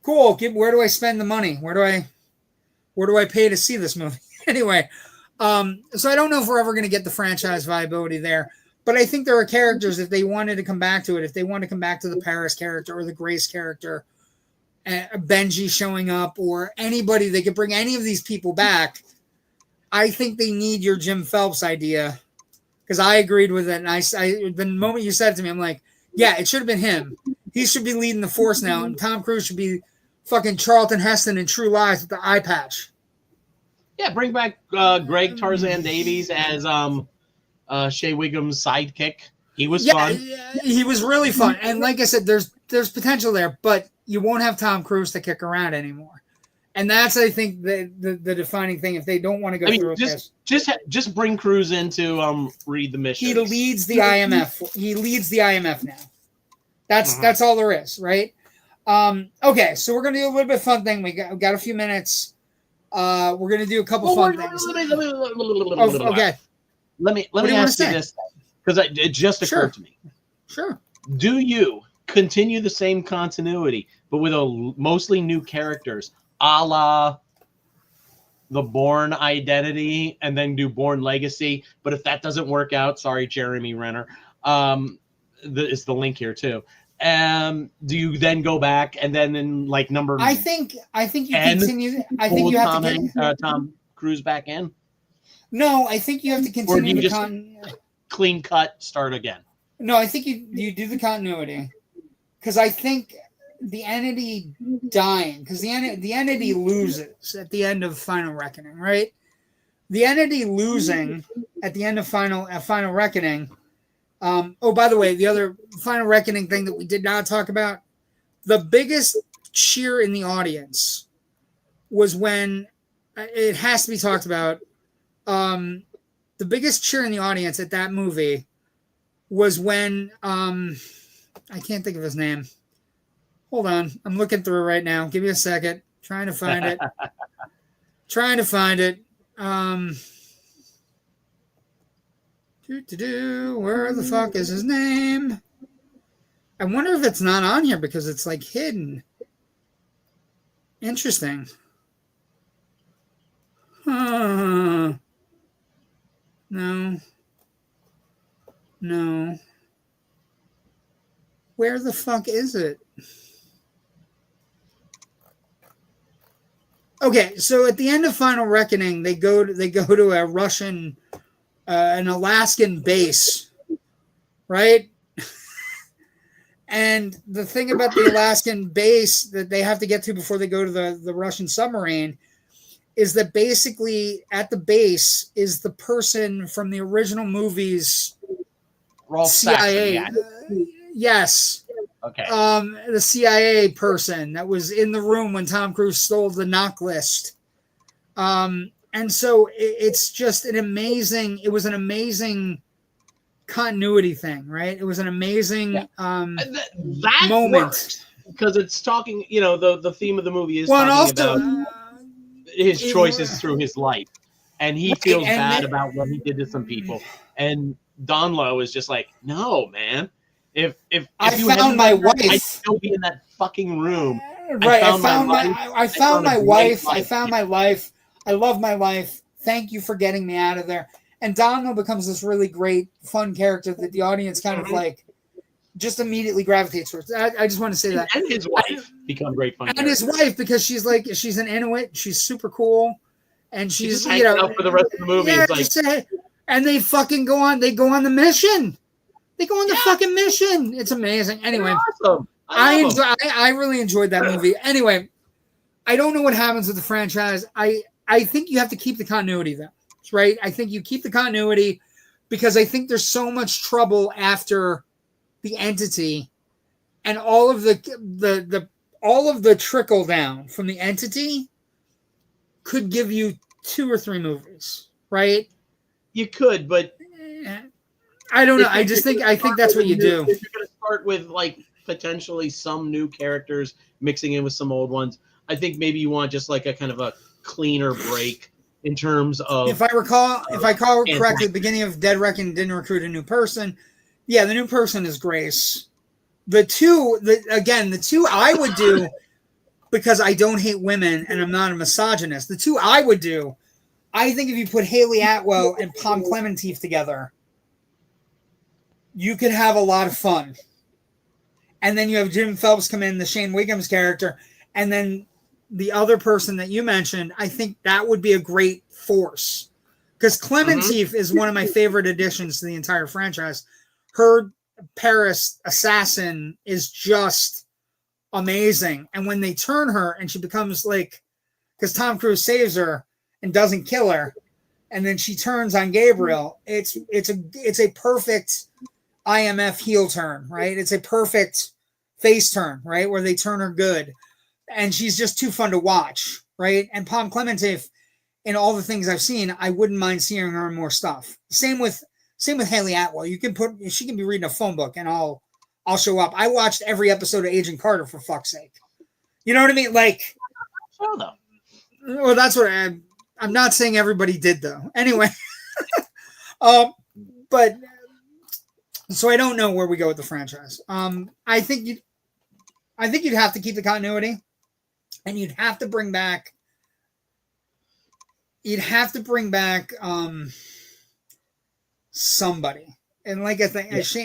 Cool. Where do I spend the money? Where do I pay to see this movie? Anyway, so I don't know if we're ever going to get the franchise viability there, but I think there are characters, if they wanted to come back to it, if they want to come back to the Paris character or the Grace character, Benji showing up, or anybody, they could bring any of these people back. I think they need your Jim Phelps idea, because I agreed with it. And I the moment you said it to me, I'm like, yeah, it should have been him. He should be leading the force now, and Tom Cruise should be fucking Charlton Heston in True Lies with the eye patch. Yeah, bring back Greg Tarzan Davies as Shea Wiggum's sidekick. He was fun. Yeah, he was really fun. And like I said, there's potential there, but you won't have Tom Cruise to kick around anymore. And that's, I think, the defining thing. If they don't want to go through this, just bring Cruise in to read the mission. He leads the IMF. He leads the IMF now. That's all there is, right? Okay, so we're gonna do a little bit of fun thing. We got a few minutes. We're gonna do a couple fun things. Okay. Let me ask you this, because it just occurred to me. Sure. Do you continue the same continuity, but with mostly new characters, a la the Bourne Identity, and then do Bourne Legacy? But if that doesn't work out, sorry, Jeremy Renner. It's the link here too. Do you then go back and then in like number? I think you continue. I think you have to Tom Cruise back in. No, I think you have to continue. Or do you just clean cut, start again? No, I think you do the continuity, because I think the entity dying, because the entity loses at the end of Final Reckoning, right? The entity losing at the end of Final Reckoning. By the way, the other Final Reckoning thing that we did not talk about, the biggest cheer in the audience was when, it has to be talked about, the biggest cheer in the audience at that movie was when, I can't think of his name. Hold on. I'm looking through right now. Give me a second. Trying to find it. Where the fuck is his name? I wonder if it's not on here because it's like hidden. Interesting. No. Where the fuck is it? Okay, so at the end of Final Reckoning, they go to a Russian, an Alaskan base, right? And the thing about the Alaskan base that they have to get to before they go to the Russian submarine is that basically at the base is the person from the original movies, CIA. Yes. Okay. The CIA person that was in the room when Tom Cruise stole the knock list. And so it's just it was an amazing continuity thing, right? It was an amazing that moment. Works, because it's talking, the theme of the movie is talking about his choices through his life. And he feels bad about what he did to some people. And Don Lowe is just like, no, man. If I found my wife, I'd still be in that fucking room. Right. I found my wife. I found my life. I love my life. Thank you for getting me out of there. And Don Lowe becomes this really great, fun character that the audience kind of like just immediately gravitates towards. I just want to say that. And his wife become great fun. And his wife, because she's an Inuit. She's super cool. And she's out for the rest of the movie. Yeah, it's like, and they fucking go on the mission. They go on the fucking mission. It's amazing. Anyway, awesome. I really enjoyed that movie. Anyway, I don't know what happens with the franchise. I think you have to keep the continuity though. Right? I think you keep the continuity because I think there's so much trouble after the Entity and all of the trickle down from the Entity could give you 2 or 3 movies, right? You could, but I don't know. I think that's what you do. If you're going to start with like potentially some new characters mixing in with some old ones, I think maybe you want just like a kind of a cleaner break in terms of. If I recall correctly, the beginning of Dead Reckoning didn't recruit a new person. Yeah, the new person is Grace. The two I would do because I don't hate women and I'm not a misogynist. The two I would do, I think if you put Haley Atwell and Pom Klementieff together, you could have a lot of fun. And then you have Jim Phelps come in, the Shane Wiggum's character, and then the other person that you mentioned, I think that would be a great force. Because Klementieff is one of my favorite additions to the entire franchise. Her Paris assassin is just amazing. And when they turn her and she becomes like, because Tom Cruise saves her and doesn't kill her, and then she turns on Gabriel, it's a perfect IMF heel turn, right? It's a perfect face turn, right? Where they turn her good. And she's just too fun to watch, right? And Pom Klementieff, in all the things I've seen, I wouldn't mind seeing her in more stuff. Same with Haley Atwell. She can be reading a phone book and I'll show up. I watched every episode of Agent Carter for fuck's sake. You know what I mean? Like, well, that's what I'm not saying everybody did though. Anyway, but so I don't know where we go with the franchise. I think you'd have to keep the continuity, and you'd have to bring back somebody. And like I think if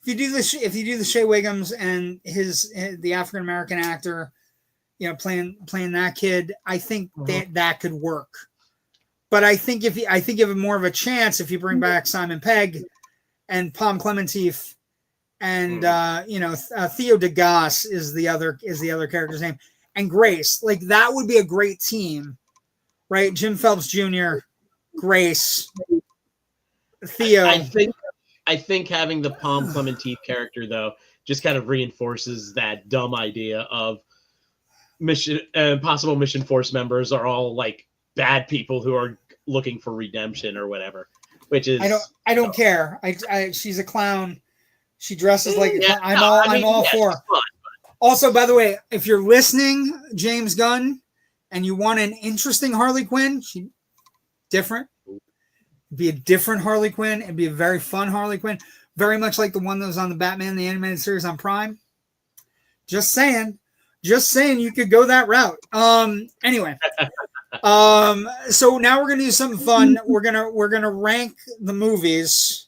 you do the Shea Wiggums and the African American actor, playing that kid, I think that could work. But I think you have more of a chance if you bring back Simon Pegg and Pom Klementieff and Theo DeGasse is the other character's name, and Grace. Like that would be a great team, right? Jim Phelps Jr., Grace, Theo. I think having the Pom Klementieff character though just kind of reinforces that dumb idea of possible Mission Force members are all like bad people who are looking for redemption or whatever. Which is I don't care. She's a clown. She dresses like I'm all for. Also, by the way, if you're listening, James Gunn, and you want an interesting Harley Quinn, she different. It'd be a different Harley Quinn. It'd be a very fun Harley Quinn, very much like the one that was on the Batman the Animated Series on Prime. Just saying, you could go that route. Anyway. So now we're gonna do something fun. We're gonna rank the movies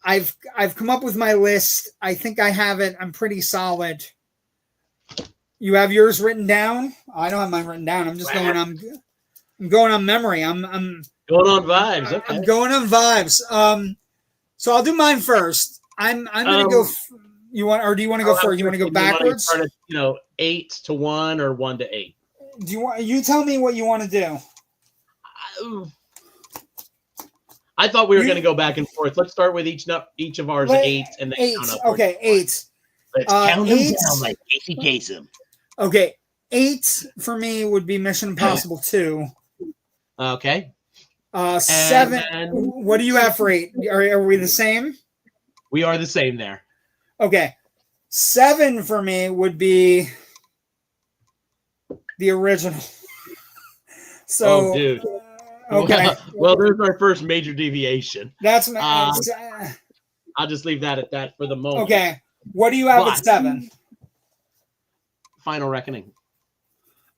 I've come up with my list. I think I have it. I'm pretty solid. You have yours written down? I don't have mine written down. I'm just going on. I'm going on memory. I'm going on vibes. Okay. I'm going on vibes. So I'll do mine first. I'm gonna go. You want, or do you want to go first? You want to go backwards? Start at, 8 to 1 or 1 to 8. Do you want? You tell me what you want to do. I thought we were going to go back and forth. Let's start with each of ours at 8, and then 8. Count up. Okay, 8. Let's count them down like Casey Kasem. Okay, 8 for me would be Mission Impossible 2. Okay. 7. What do you have for 8? Are we the same? We are the same there. Okay. 7 for me would be the original. So, dude. Okay. Well, there's our first major deviation. That's I'll just leave that at that for the moment. Okay. What do you have at 7? Final Reckoning.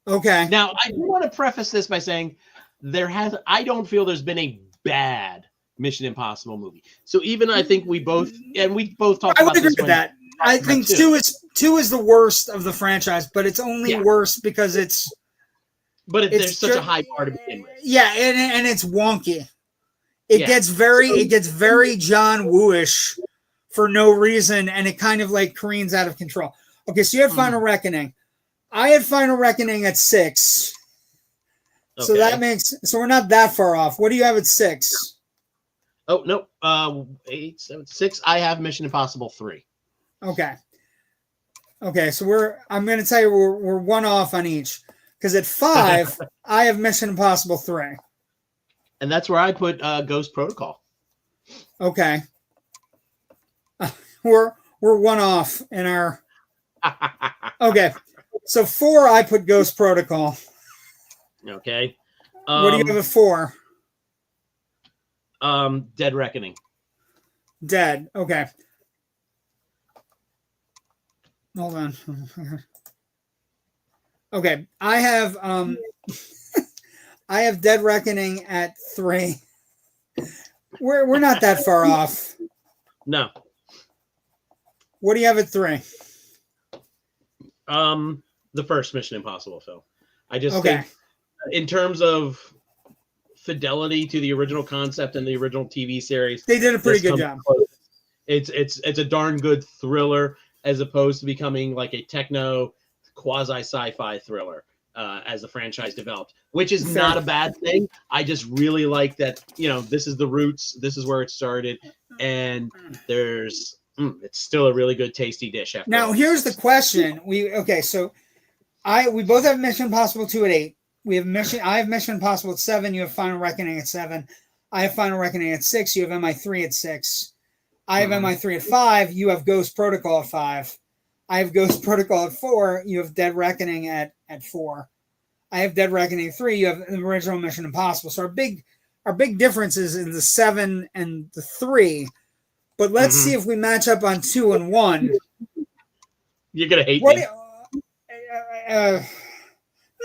Okay. Now, I do want to preface this by saying I don't feel there's been a bad Mission Impossible movie. So even I think we both talked about this. I would agree with that. I think 2 is the worst of the franchise, but it's only worse because it's. But there's such a high bar to begin with. Yeah, and it's wonky. It gets very John Woo-ish for no reason, and it kind of like careens out of control. Okay, so you had Final Reckoning. I had Final Reckoning at 6. Okay. So that makes we're not that far off. What do you have at 6? Oh no, 8, 7, 6. I have Mission Impossible 3. Okay. Okay, so I'm going to tell you we're one off on each. Because at 5, I have Mission Impossible 3. And that's where I put Ghost Protocol. Okay. We're one off in our... Okay. So 4, I put Ghost Protocol. Okay. What do you have at 4? Dead Reckoning. Dead. Okay. Hold on. Okay, I have Dead Reckoning at 3. We're not that far off. No. What do you have at 3? The first Mission Impossible film. I just think in terms of fidelity to the original concept and the original TV series, they did a pretty good job. Close. It's a darn good thriller as opposed to becoming like a techno quasi sci-fi thriller as the franchise developed, which is not a bad thing. I just really like that, this is the roots, this is where it started, and it's still a really good tasty dish after now all. Here's the question. We both have Mission Impossible 2 at 8. I have Mission Impossible at 7, you have Final Reckoning at 7. I have Final Reckoning at 6, you have MI3 at 6. I have MI3 at 5, you have Ghost Protocol at 5. I have Ghost Protocol at 4. You have Dead Reckoning at 4. I have Dead Reckoning at 3. You have the original Mission Impossible. So our big difference is in the 7 and the 3. But let's see if we match up on 2 and 1. You're gonna hate me. No,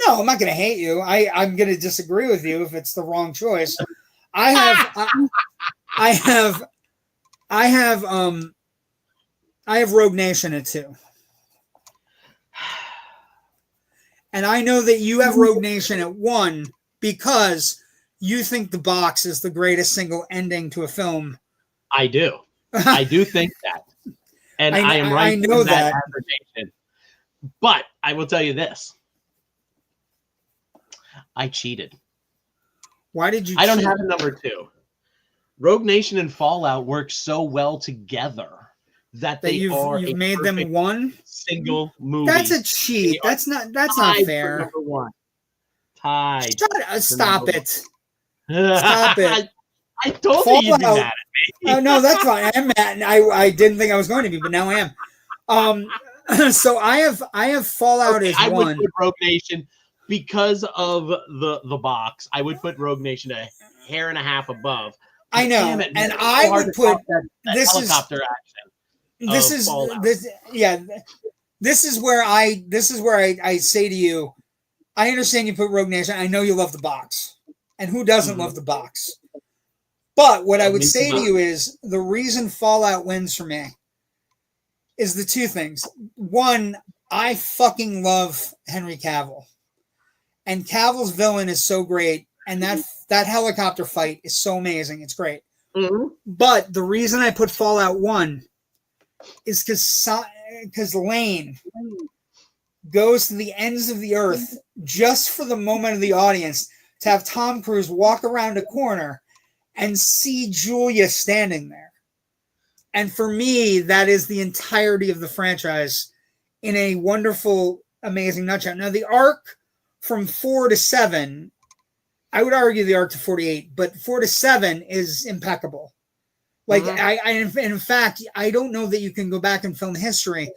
I'm not gonna hate you. I'm gonna disagree with you if it's the wrong choice. I have Rogue Nation at 2. And I know that you have Rogue Nation at 1 because you think The Box is the greatest single ending to a film. I do. I do think that. And I am right. I know that. But I will tell you this. I cheated. Why did you I don't have a number 2. Rogue Nation and Fallout work so well together that you've made them one single movie. That's a cheat. That's not fair. Number 1. Tied. Stop it. Stop it. I told you you'd be mad at me. Oh no, that's fine. I'm mad. I didn't think I was going to be, but now I am. So I have Fallout as 1. I would put Rogue Nation because of the box. I would put Rogue Nation a hair and a half above. I know, Damn it, and I would put that this helicopter action. This is where I say to you, I understand you put Rogue Nation. I know you love The Box, and who doesn't love The Box? But what I would say to you is the reason Fallout wins for me is the two things. One, I fucking love Henry Cavill. And Cavill's villain is so great. And that helicopter fight is so amazing. It's great. Mm-hmm. But the reason I put Fallout 1 is because Lane goes to the ends of the earth just for the moment of the audience to have Tom Cruise walk around a corner and see Julia standing there. And for me, that is the entirety of the franchise in a wonderful, amazing nutshell. Now, the arc from 4 to 7, I would argue the arc to 48, but 4 to 7 is impeccable. Like, in fact, I don't know that you can go back in film history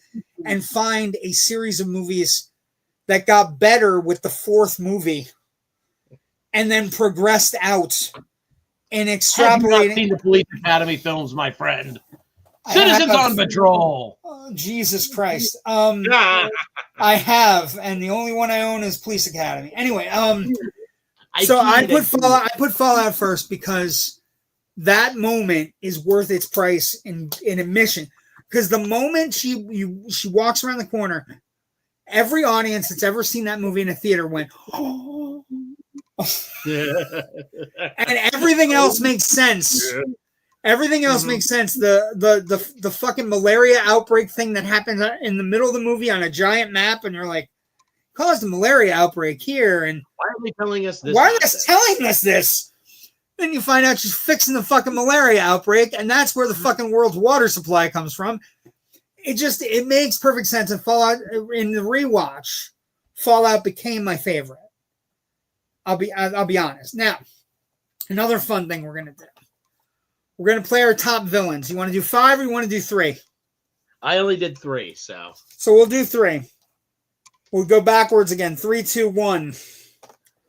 and find a series of movies that got better with the 4th movie and then progressed out and extrapolating. Have you not seen the Police Academy films, my friend? Citizens on Patrol. Oh, Jesus Christ. I have, and the only one I own is Police Academy. Anyway, I put Fallout first because that moment is worth its price in admission. Because the moment she walks around the corner, every audience that's ever seen that movie in a theater went, oh. And everything else makes sense. Yeah. Everything else makes sense. The fucking malaria outbreak thing that happens in the middle of the movie on a giant map, and you're like, caused a malaria outbreak here, and why are they telling us this? Why are they telling us this? Then you find out she's fixing the fucking malaria outbreak, and that's where the fucking world's water supply comes from. It makes perfect sense. And Fallout, in the rewatch, Fallout became my favorite. I'll be honest. Now, another fun thing we're gonna do. We're gonna play our top villains. You want to do 5 or you want to do 3? I only did 3, so we'll do 3. We'll go backwards again. 3, 2, 1.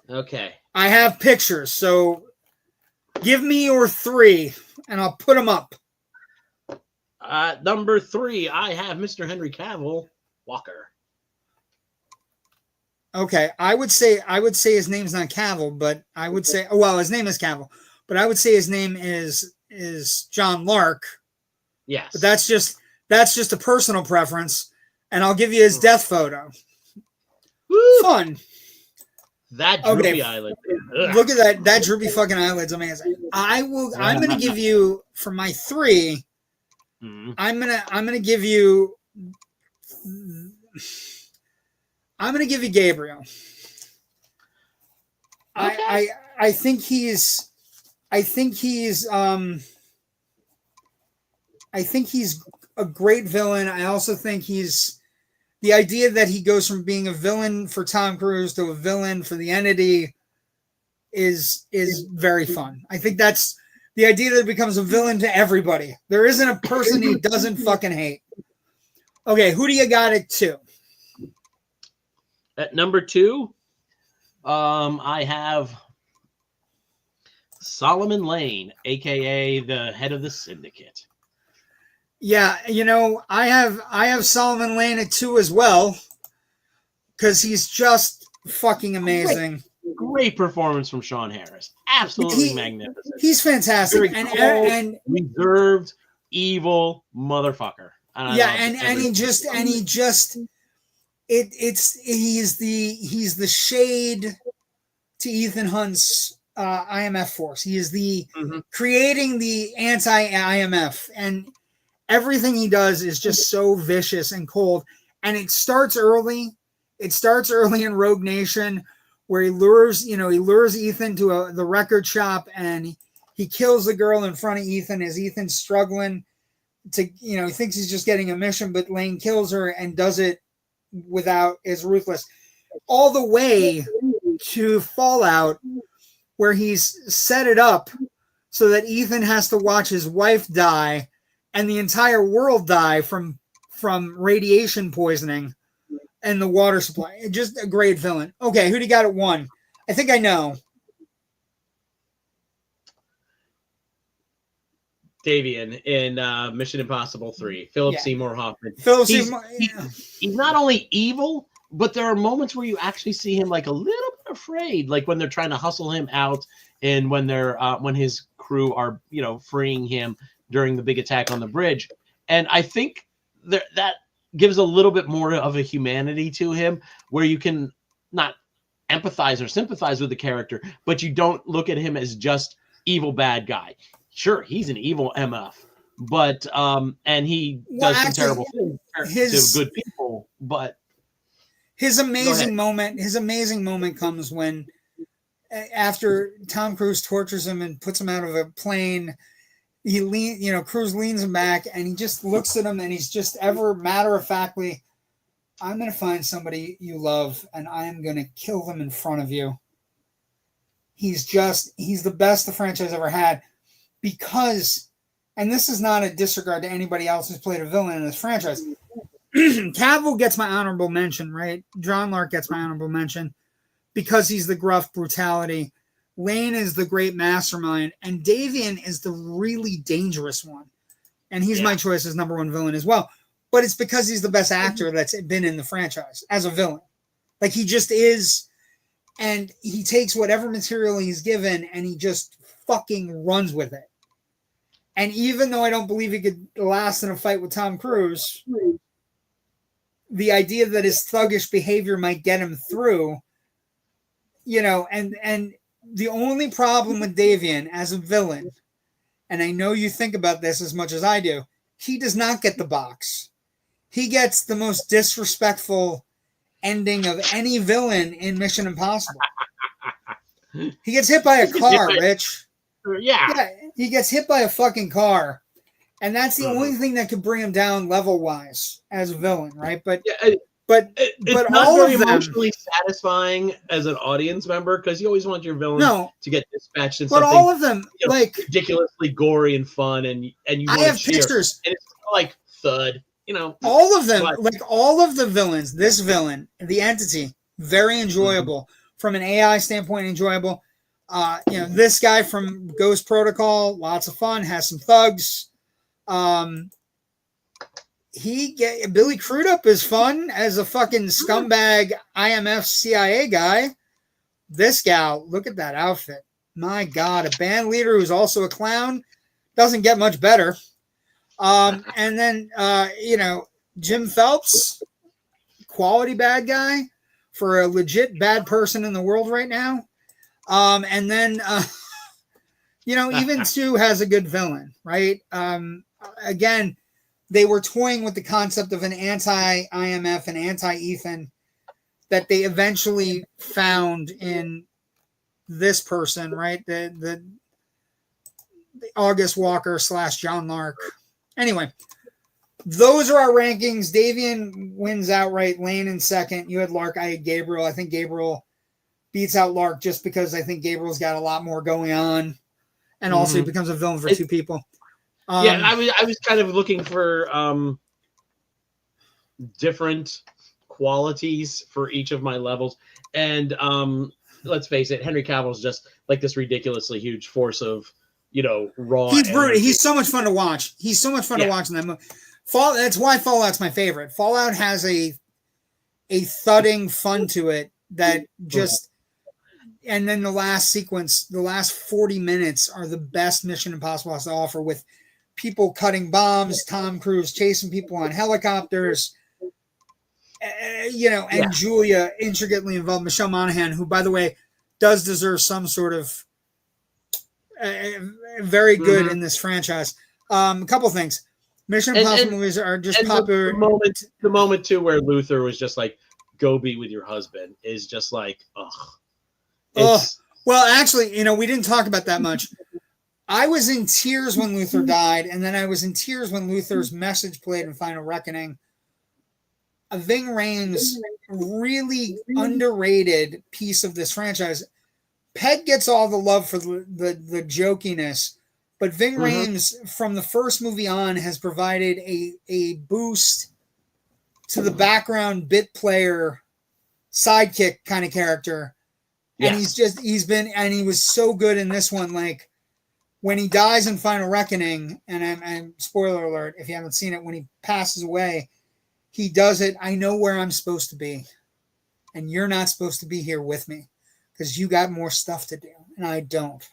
Okay. I have pictures, so give me your 3, and I'll put them up. Number 3, I have Mr. Henry Cavill, Walker. Okay, I would say his name's not Cavill, but I would say, his name is Cavill, but I would say his name is John Lark. Yes. But that's just a personal preference, and I'll give you his death photo. Woo! Fun. That droopy eyelid. Ugh. Look at that droopy fucking eyelid's amazing. I'm gonna give you for my 3. I'm gonna give you Gabriel. Okay. I think he's a great villain. I also think the idea that he goes from being a villain for Tom Cruise to a villain for the entity is very fun. I think that's the idea that it becomes a villain to everybody. There isn't a person he doesn't fucking hate. Okay, who do you got at 2? At number 2, I have Solomon Lane, aka the head of the syndicate. Yeah, I have Solomon Lane at 2 as well, because he's just fucking amazing. Great performance from Sean Harris. Absolutely magnificent. He's fantastic. And reserved, evil motherfucker. He's the shade to Ethan Hunt's IMF force. He is the creating the anti-IMF, and everything he does is just so vicious and cold. And it starts early. It starts early in Rogue Nation, where he lures Ethan to the record shop, and he kills the girl in front of Ethan as Ethan's struggling to, he thinks he's just getting a mission, but Lane kills her and does it is ruthless. All the way to Fallout, where he's set it up so that Ethan has to watch his wife die and the entire world die from radiation poisoning and the water supply. Just a great villain. Okay, who do you got at 1? I think I know. Davian in Mission Impossible 3. Philip Seymour Hoffman. He's not only evil, but there are moments where you actually see him like a little bit of afraid, like when they're trying to hustle him out, and when they're when his crew are freeing him during the big attack on the bridge. And I think that gives a little bit more of a humanity to him, where you can not empathize or sympathize with the character, but you don't look at him as just evil bad guy. Sure, he's an evil MF, but and he does some terrible things to good people. But his amazing moment comes when, after Tom Cruise tortures him and puts him out of a plane, Cruise leans him back and he just looks at him and he's just ever matter-of-factly, I'm going to find somebody you love and I am going to kill them in front of you. He's the best the franchise ever had, because, and this is not a disregard to anybody else who's played a villain in this franchise. Cavill gets my honorable mention, right? John Lark gets my honorable mention because he's the gruff brutality. Lane is the great mastermind, and Davian is the really dangerous one. And he's my choice as number one villain as well. But it's because he's the best actor that's been in the franchise as a villain. Like, he just is, and he takes whatever material he's given and he just fucking runs with it. And even though I don't believe he could last in a fight with Tom Cruise, the idea that his thuggish behavior might get him through, and the only problem with Davian as a villain, and I know you think about this as much as I do, he does not get the box. He gets the most disrespectful ending of any villain in Mission Impossible. He gets hit by a car, Rich. Yeah, he gets hit by a fucking car. And that's the only thing that could bring him down level-wise as a villain, right? But it's not all very emotionally satisfying as an audience member, because you always want your villain to get dispatched in something. But all of them, ridiculously gory and fun, and you want to cheer. Pictures. And it's like thud, All of them, all of the villains. This villain, the entity, very enjoyable from an AI standpoint. Enjoyable. This guy from Ghost Protocol, lots of fun. Has some thugs. Billy Crudup is fun as a fucking scumbag IMF CIA guy. This gal, look at that outfit. My God, a band leader who's also a clown doesn't get much better. And then, Jim Phelps, quality bad guy for a legit bad person in the world right now. And then, even Sue has a good villain, right? Again, they were toying with the concept of an anti-IMF and anti-Ethan that they eventually found in this person, right? The August Walker / John Lark. Anyway, those are our rankings. Davian wins outright. Lane in second. You had Lark. I had Gabriel. I think Gabriel beats out Lark just because I think Gabriel's got a lot more going on. And also he becomes a villain for two people. I was kind of looking for different qualities for each of my levels. And let's face it, Henry Cavill's just like this ridiculously huge force of, raw. He's brutal. He's so much fun to watch. He's so much fun to watch in that movie. That's why Fallout's my favorite. Fallout has a thudding fun to it that just... And then the last sequence, the last 40 minutes are the best Mission Impossible has to offer, with people cutting bombs, Tom Cruise chasing people on helicopters, and Julia intricately involved. Michelle Monaghan, who, by the way, does deserve some sort of very good in this franchise. A couple things. Mission Impossible movies are just popular. The moment, too, where Luther was just like, go be with your husband, is just like, ugh. Well, actually, we didn't talk about that much. I was in tears when Luther died, and then I was in tears when Luther's message played in Final Reckoning. A Ving Rhames really underrated piece of this franchise. Peg gets all the love for the jokiness, but Ving Rhames, from the first movie on, has provided a boost to the background bit player sidekick kind of character. And he was so good in this one. Like, when he dies in Final Reckoning, and I'm spoiler alert if you haven't seen it, when he passes away, he does it. I know where I'm supposed to be, and you're not supposed to be here with me, because you got more stuff to do and I don't.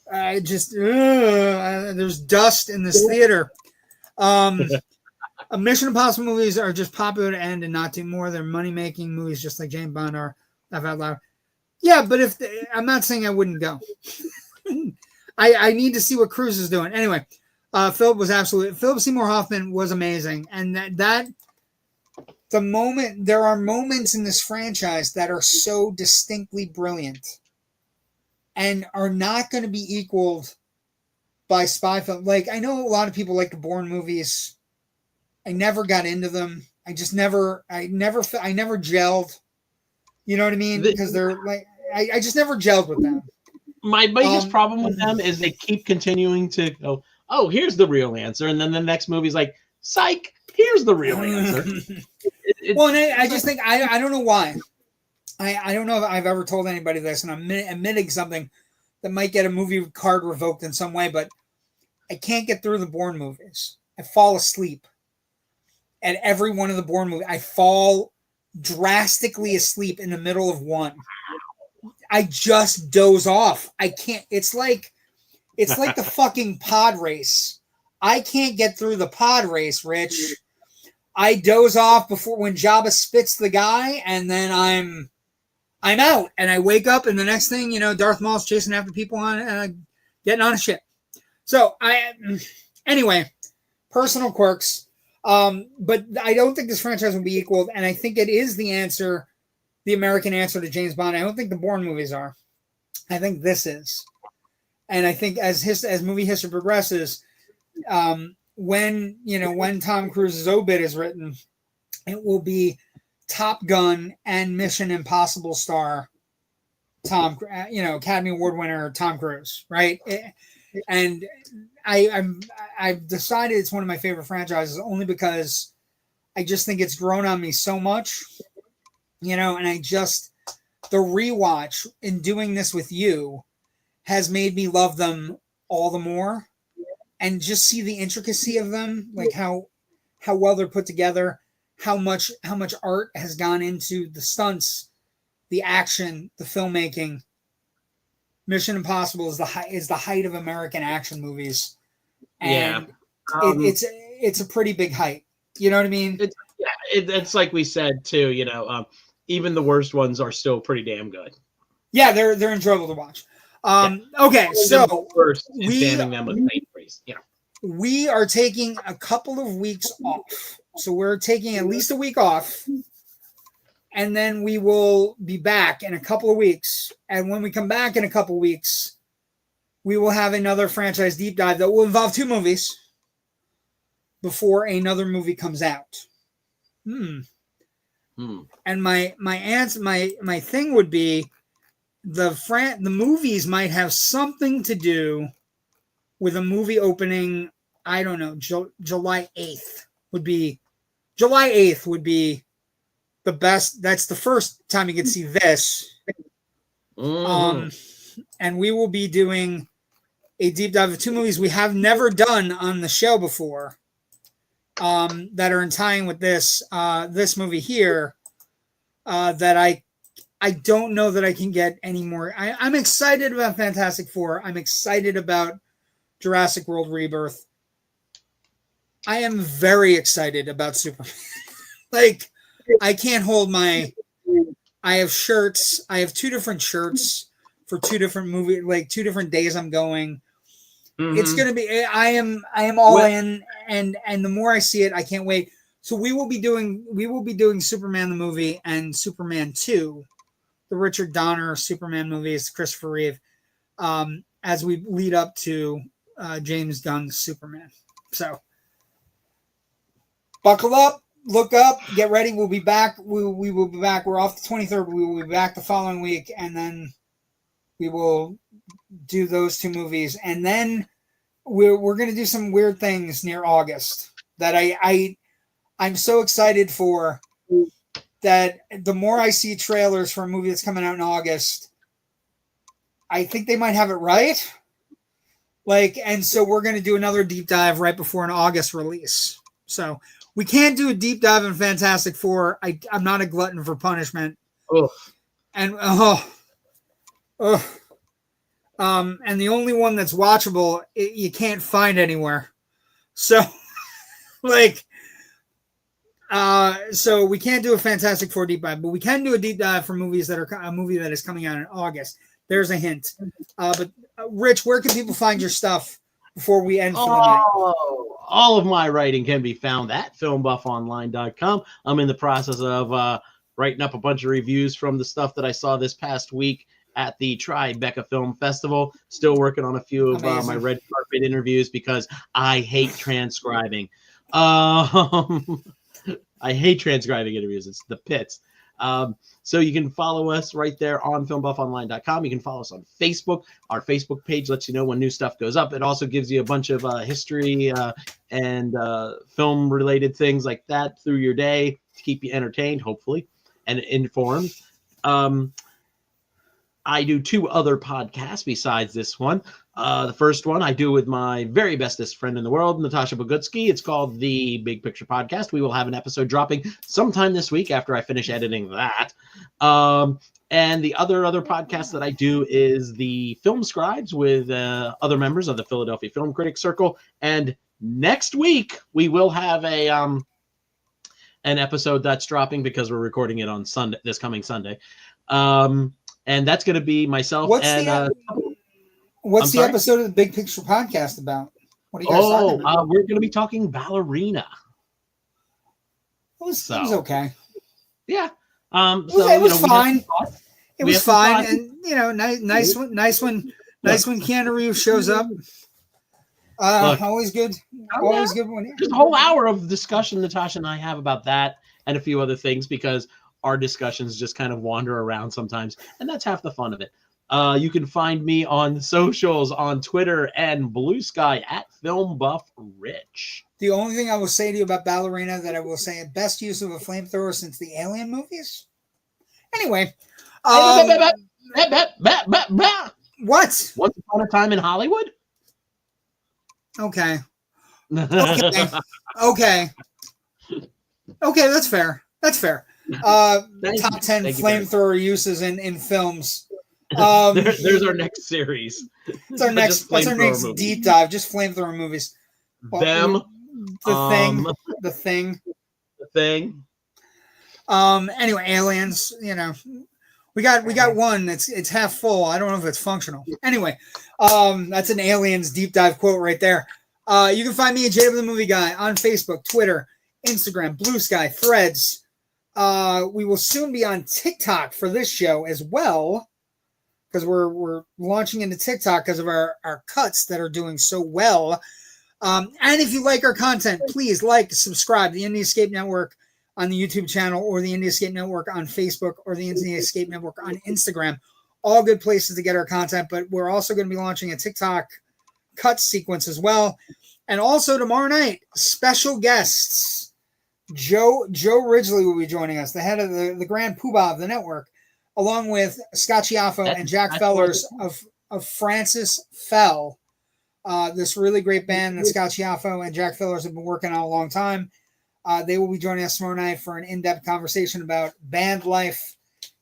I just there's dust in this theater. Mission Impossible movies are just popular to end and not do more. They're money making movies, just like James Bond or Laugh Out Loud. Yeah, but I'm not saying I wouldn't go. I need to see what Cruise is doing. Anyway, Philip Seymour Hoffman was amazing, and there are moments in this franchise that are so distinctly brilliant and are not going to be equaled by spy film. Like, I know a lot of people like the Bourne movies. I never got into them. I never gelled. You know what I mean? Because they're like, I just never gelled with them. My biggest problem with them is they keep continuing to go, oh, here's the real answer. And then the next movie's like, psych, here's the real answer. Well, and I just think, I don't know why. I don't know if I've ever told anybody this, and I'm admitting something that might get a movie card revoked in some way, but I can't get through the Bourne movies. I fall asleep at every one of the Bourne movies. I fall drastically asleep in the middle of one. I just doze off. I can't. It's like the fucking pod race. I can't get through the pod race, Rich. I doze off before when Jabba spits the guy, and then I'm out, and I wake up, and the next thing, Darth Maul's chasing after people on getting on a ship. So anyway, personal quirks. But I don't think this franchise will be equaled, and I think it is the answer, the American answer to James Bond. I don't think the Bourne movies are. I think this is, and I think as movie history progresses, when Tom Cruise's obit is written, it will be Top Gun and Mission Impossible star Academy Award winner Tom Cruise, right? And I've decided it's one of my favorite franchises only because I just think it's grown on me so much, and the rewatch in doing this with you has made me love them all the more, and just see the intricacy of them, like how well they're put together, how much art has gone into the stunts, the action, the filmmaking. Mission Impossible is the height of American action movies, and it's a pretty big height. You know what I mean? It's like we said too. Even the worst ones are still pretty damn good. Yeah, they're enjoyable to watch. Okay, so we are taking a couple of weeks off. So we're taking at least a week off, and then we will be back in a couple of weeks. And when we come back in a couple of weeks, we will have another franchise deep dive that will involve 2 movies before another movie comes out. And my thing would be the movies might have something to do with a movie opening. I don't know. July 8th would be the best. That's the first time you can see this. And we will be doing a deep dive of 2 movies we have never done on the show before, that are in tying with this movie here, that I don't know that I can get any more. I'm excited about Fantastic Four. I'm excited about Jurassic World Rebirth. I am very excited about Superman. Like, I can't hold my. I have shirts. I have 2 different shirts for 2 different movies, like 2 different days I'm going. It's gonna be. I am all in, and the more I see it, I can't wait. So we will be doing Superman the movie and Superman 2, the Richard Donner Superman movies, Christopher Reeve, as we lead up to James Gunn's Superman. So buckle up. Look up, get ready. We'll be back. We will be back. We're off the 23rd. We will be back the following week, and then we will do those 2 movies. And then we're going to do some weird things near August that I'm so excited for. That the more I see trailers for a movie that's coming out in August, I think they might have it right. And so we're going to do another deep dive right before an August release. So we can't do a deep dive in Fantastic Four. I'm not a glutton for punishment. And and the only one that's watchable, you can't find anywhere. So, like, so we can't do a Fantastic Four deep dive, but we can do a deep dive for movies that are a movie that is coming out in August. There's a hint. But Rich, where can people find your stuff before we end for the night? All of my writing can be found at filmbuffonline.com. I'm in the process of writing up a bunch of reviews from the stuff that I saw this past week at the Tribeca Film Festival. Still working on a few of my red carpet interviews because I hate transcribing. I hate transcribing interviews. It's the pits. So you can follow us right there on filmbuffonline.com. You can follow us on Facebook. Our Facebook page lets you know when new stuff goes up. It also gives you a bunch of history and film-related things like that through your day to keep you entertained, hopefully, and informed. I do 2 other podcasts besides this one. The first one I do with my very bestest friend in the world, Natasha Bogutsky. It's called The Big Picture Podcast. We will have an episode dropping sometime this week after I finish editing that. And the other podcast that I do is the Film Scribes with other members of the Philadelphia Film Critics Circle. And next week we will have an episode that's dropping because we're recording it on Sunday, this coming Sunday. And that's going to be myself What's and... What's the episode of the Big Picture Podcast about? What are you guys talking about? We're going to be talking Ballerina. It was okay. Yeah. It was fine. It was fine. And, nice one. Keanu Reeves shows up. Look, always good. Always good one. There's a whole hour of discussion Natasha and I have about that and a few other things because our discussions just kind of wander around sometimes, and that's half the fun of it. You can find me on socials, on Twitter and Blue Sky at FilmbuffRich. The only thing I will say to you about Ballerina that I will say, best use of a flamethrower since the Alien movies. Anyway. What? Once Upon a Time in Hollywood? Okay. Okay, that's fair. Top 10 flamethrower uses in films. There's our next series. That's our next deep dive. Just flamethrower movies. The Thing. Anyway, Aliens. We got one. It's half full. I don't know if it's functional. Anyway, that's an Aliens deep dive quote right there. You can find me at JW the Movie Guy on Facebook, Twitter, Instagram, Blue Sky, Threads. We will soon be on TikTok for this show as well, because we're launching into TikTok because of our cuts that are doing so well. And if you like our content, please subscribe to the Indie Escape Network on the YouTube channel, or the Indie Escape Network on Facebook, or the Indie Escape Network on Instagram. All good places to get our content, but we're also going to be launching a TikTok cut sequence as well. And also tomorrow night, special guests. Joe Ridgely will be joining us, the head of the Grand Poobah of the network, along with Scott Chiaffo and Jack Fellers of Francis Fell. This really great band that Scott Chiaffo and Jack Fellers have been working on a long time. They will be joining us tomorrow night for an in-depth conversation about band life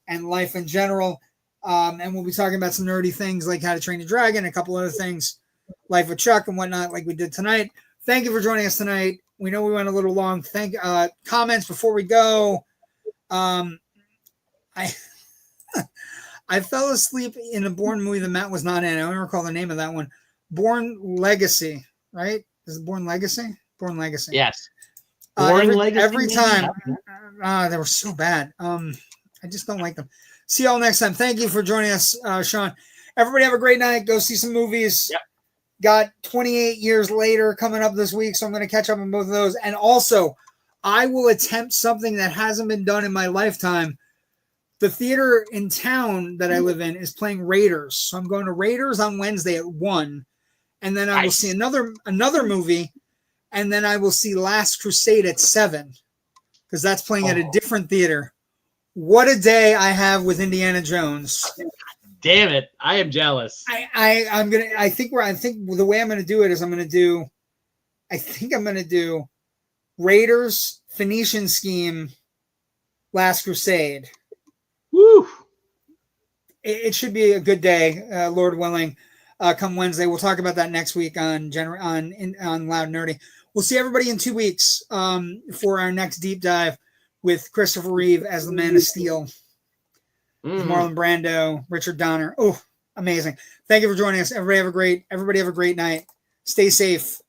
and life in general. And we'll be talking about some nerdy things like How to Train Your Dragon, a couple other things, Life with Chuck and whatnot, like we did tonight. Thank you for joining us tonight. We know we went a little long. Comments before we go. I fell asleep in a Bourne movie that Matt was not in. I don't recall the name of that one. Bourne Legacy, right? Is it Bourne Legacy? Bourne Legacy. Yes. Every time. They were so bad. I just don't like them. See y'all next time. Thank you for joining us, Sean. Everybody have a great night. Go see some movies. Yep. Got 28 Years Later coming up this week, so I'm going to catch up on both of those. And also, I will attempt something that hasn't been done in my lifetime. The theater in town that I live in is playing Raiders. So I'm going to Raiders on Wednesday at 1. And then I will see another movie. And then I will see Last Crusade at 7. Because that's playing at a different theater. What a day I have with Indiana Jones. Damn it. I am jealous. I think the way I'm gonna do it is I'm gonna do Raiders, Phoenician Scheme, Last Crusade. Woo! it should be a good day, Lord willing. Come Wednesday, we'll talk about that next week on Loud Nerdy. We'll see everybody in 2 weeks for our next deep dive with Christopher Reeve as the Man of Steel, Marlon Brando, Richard Donner. Oh, amazing! Thank you for joining us. Everybody have a great night. Stay safe.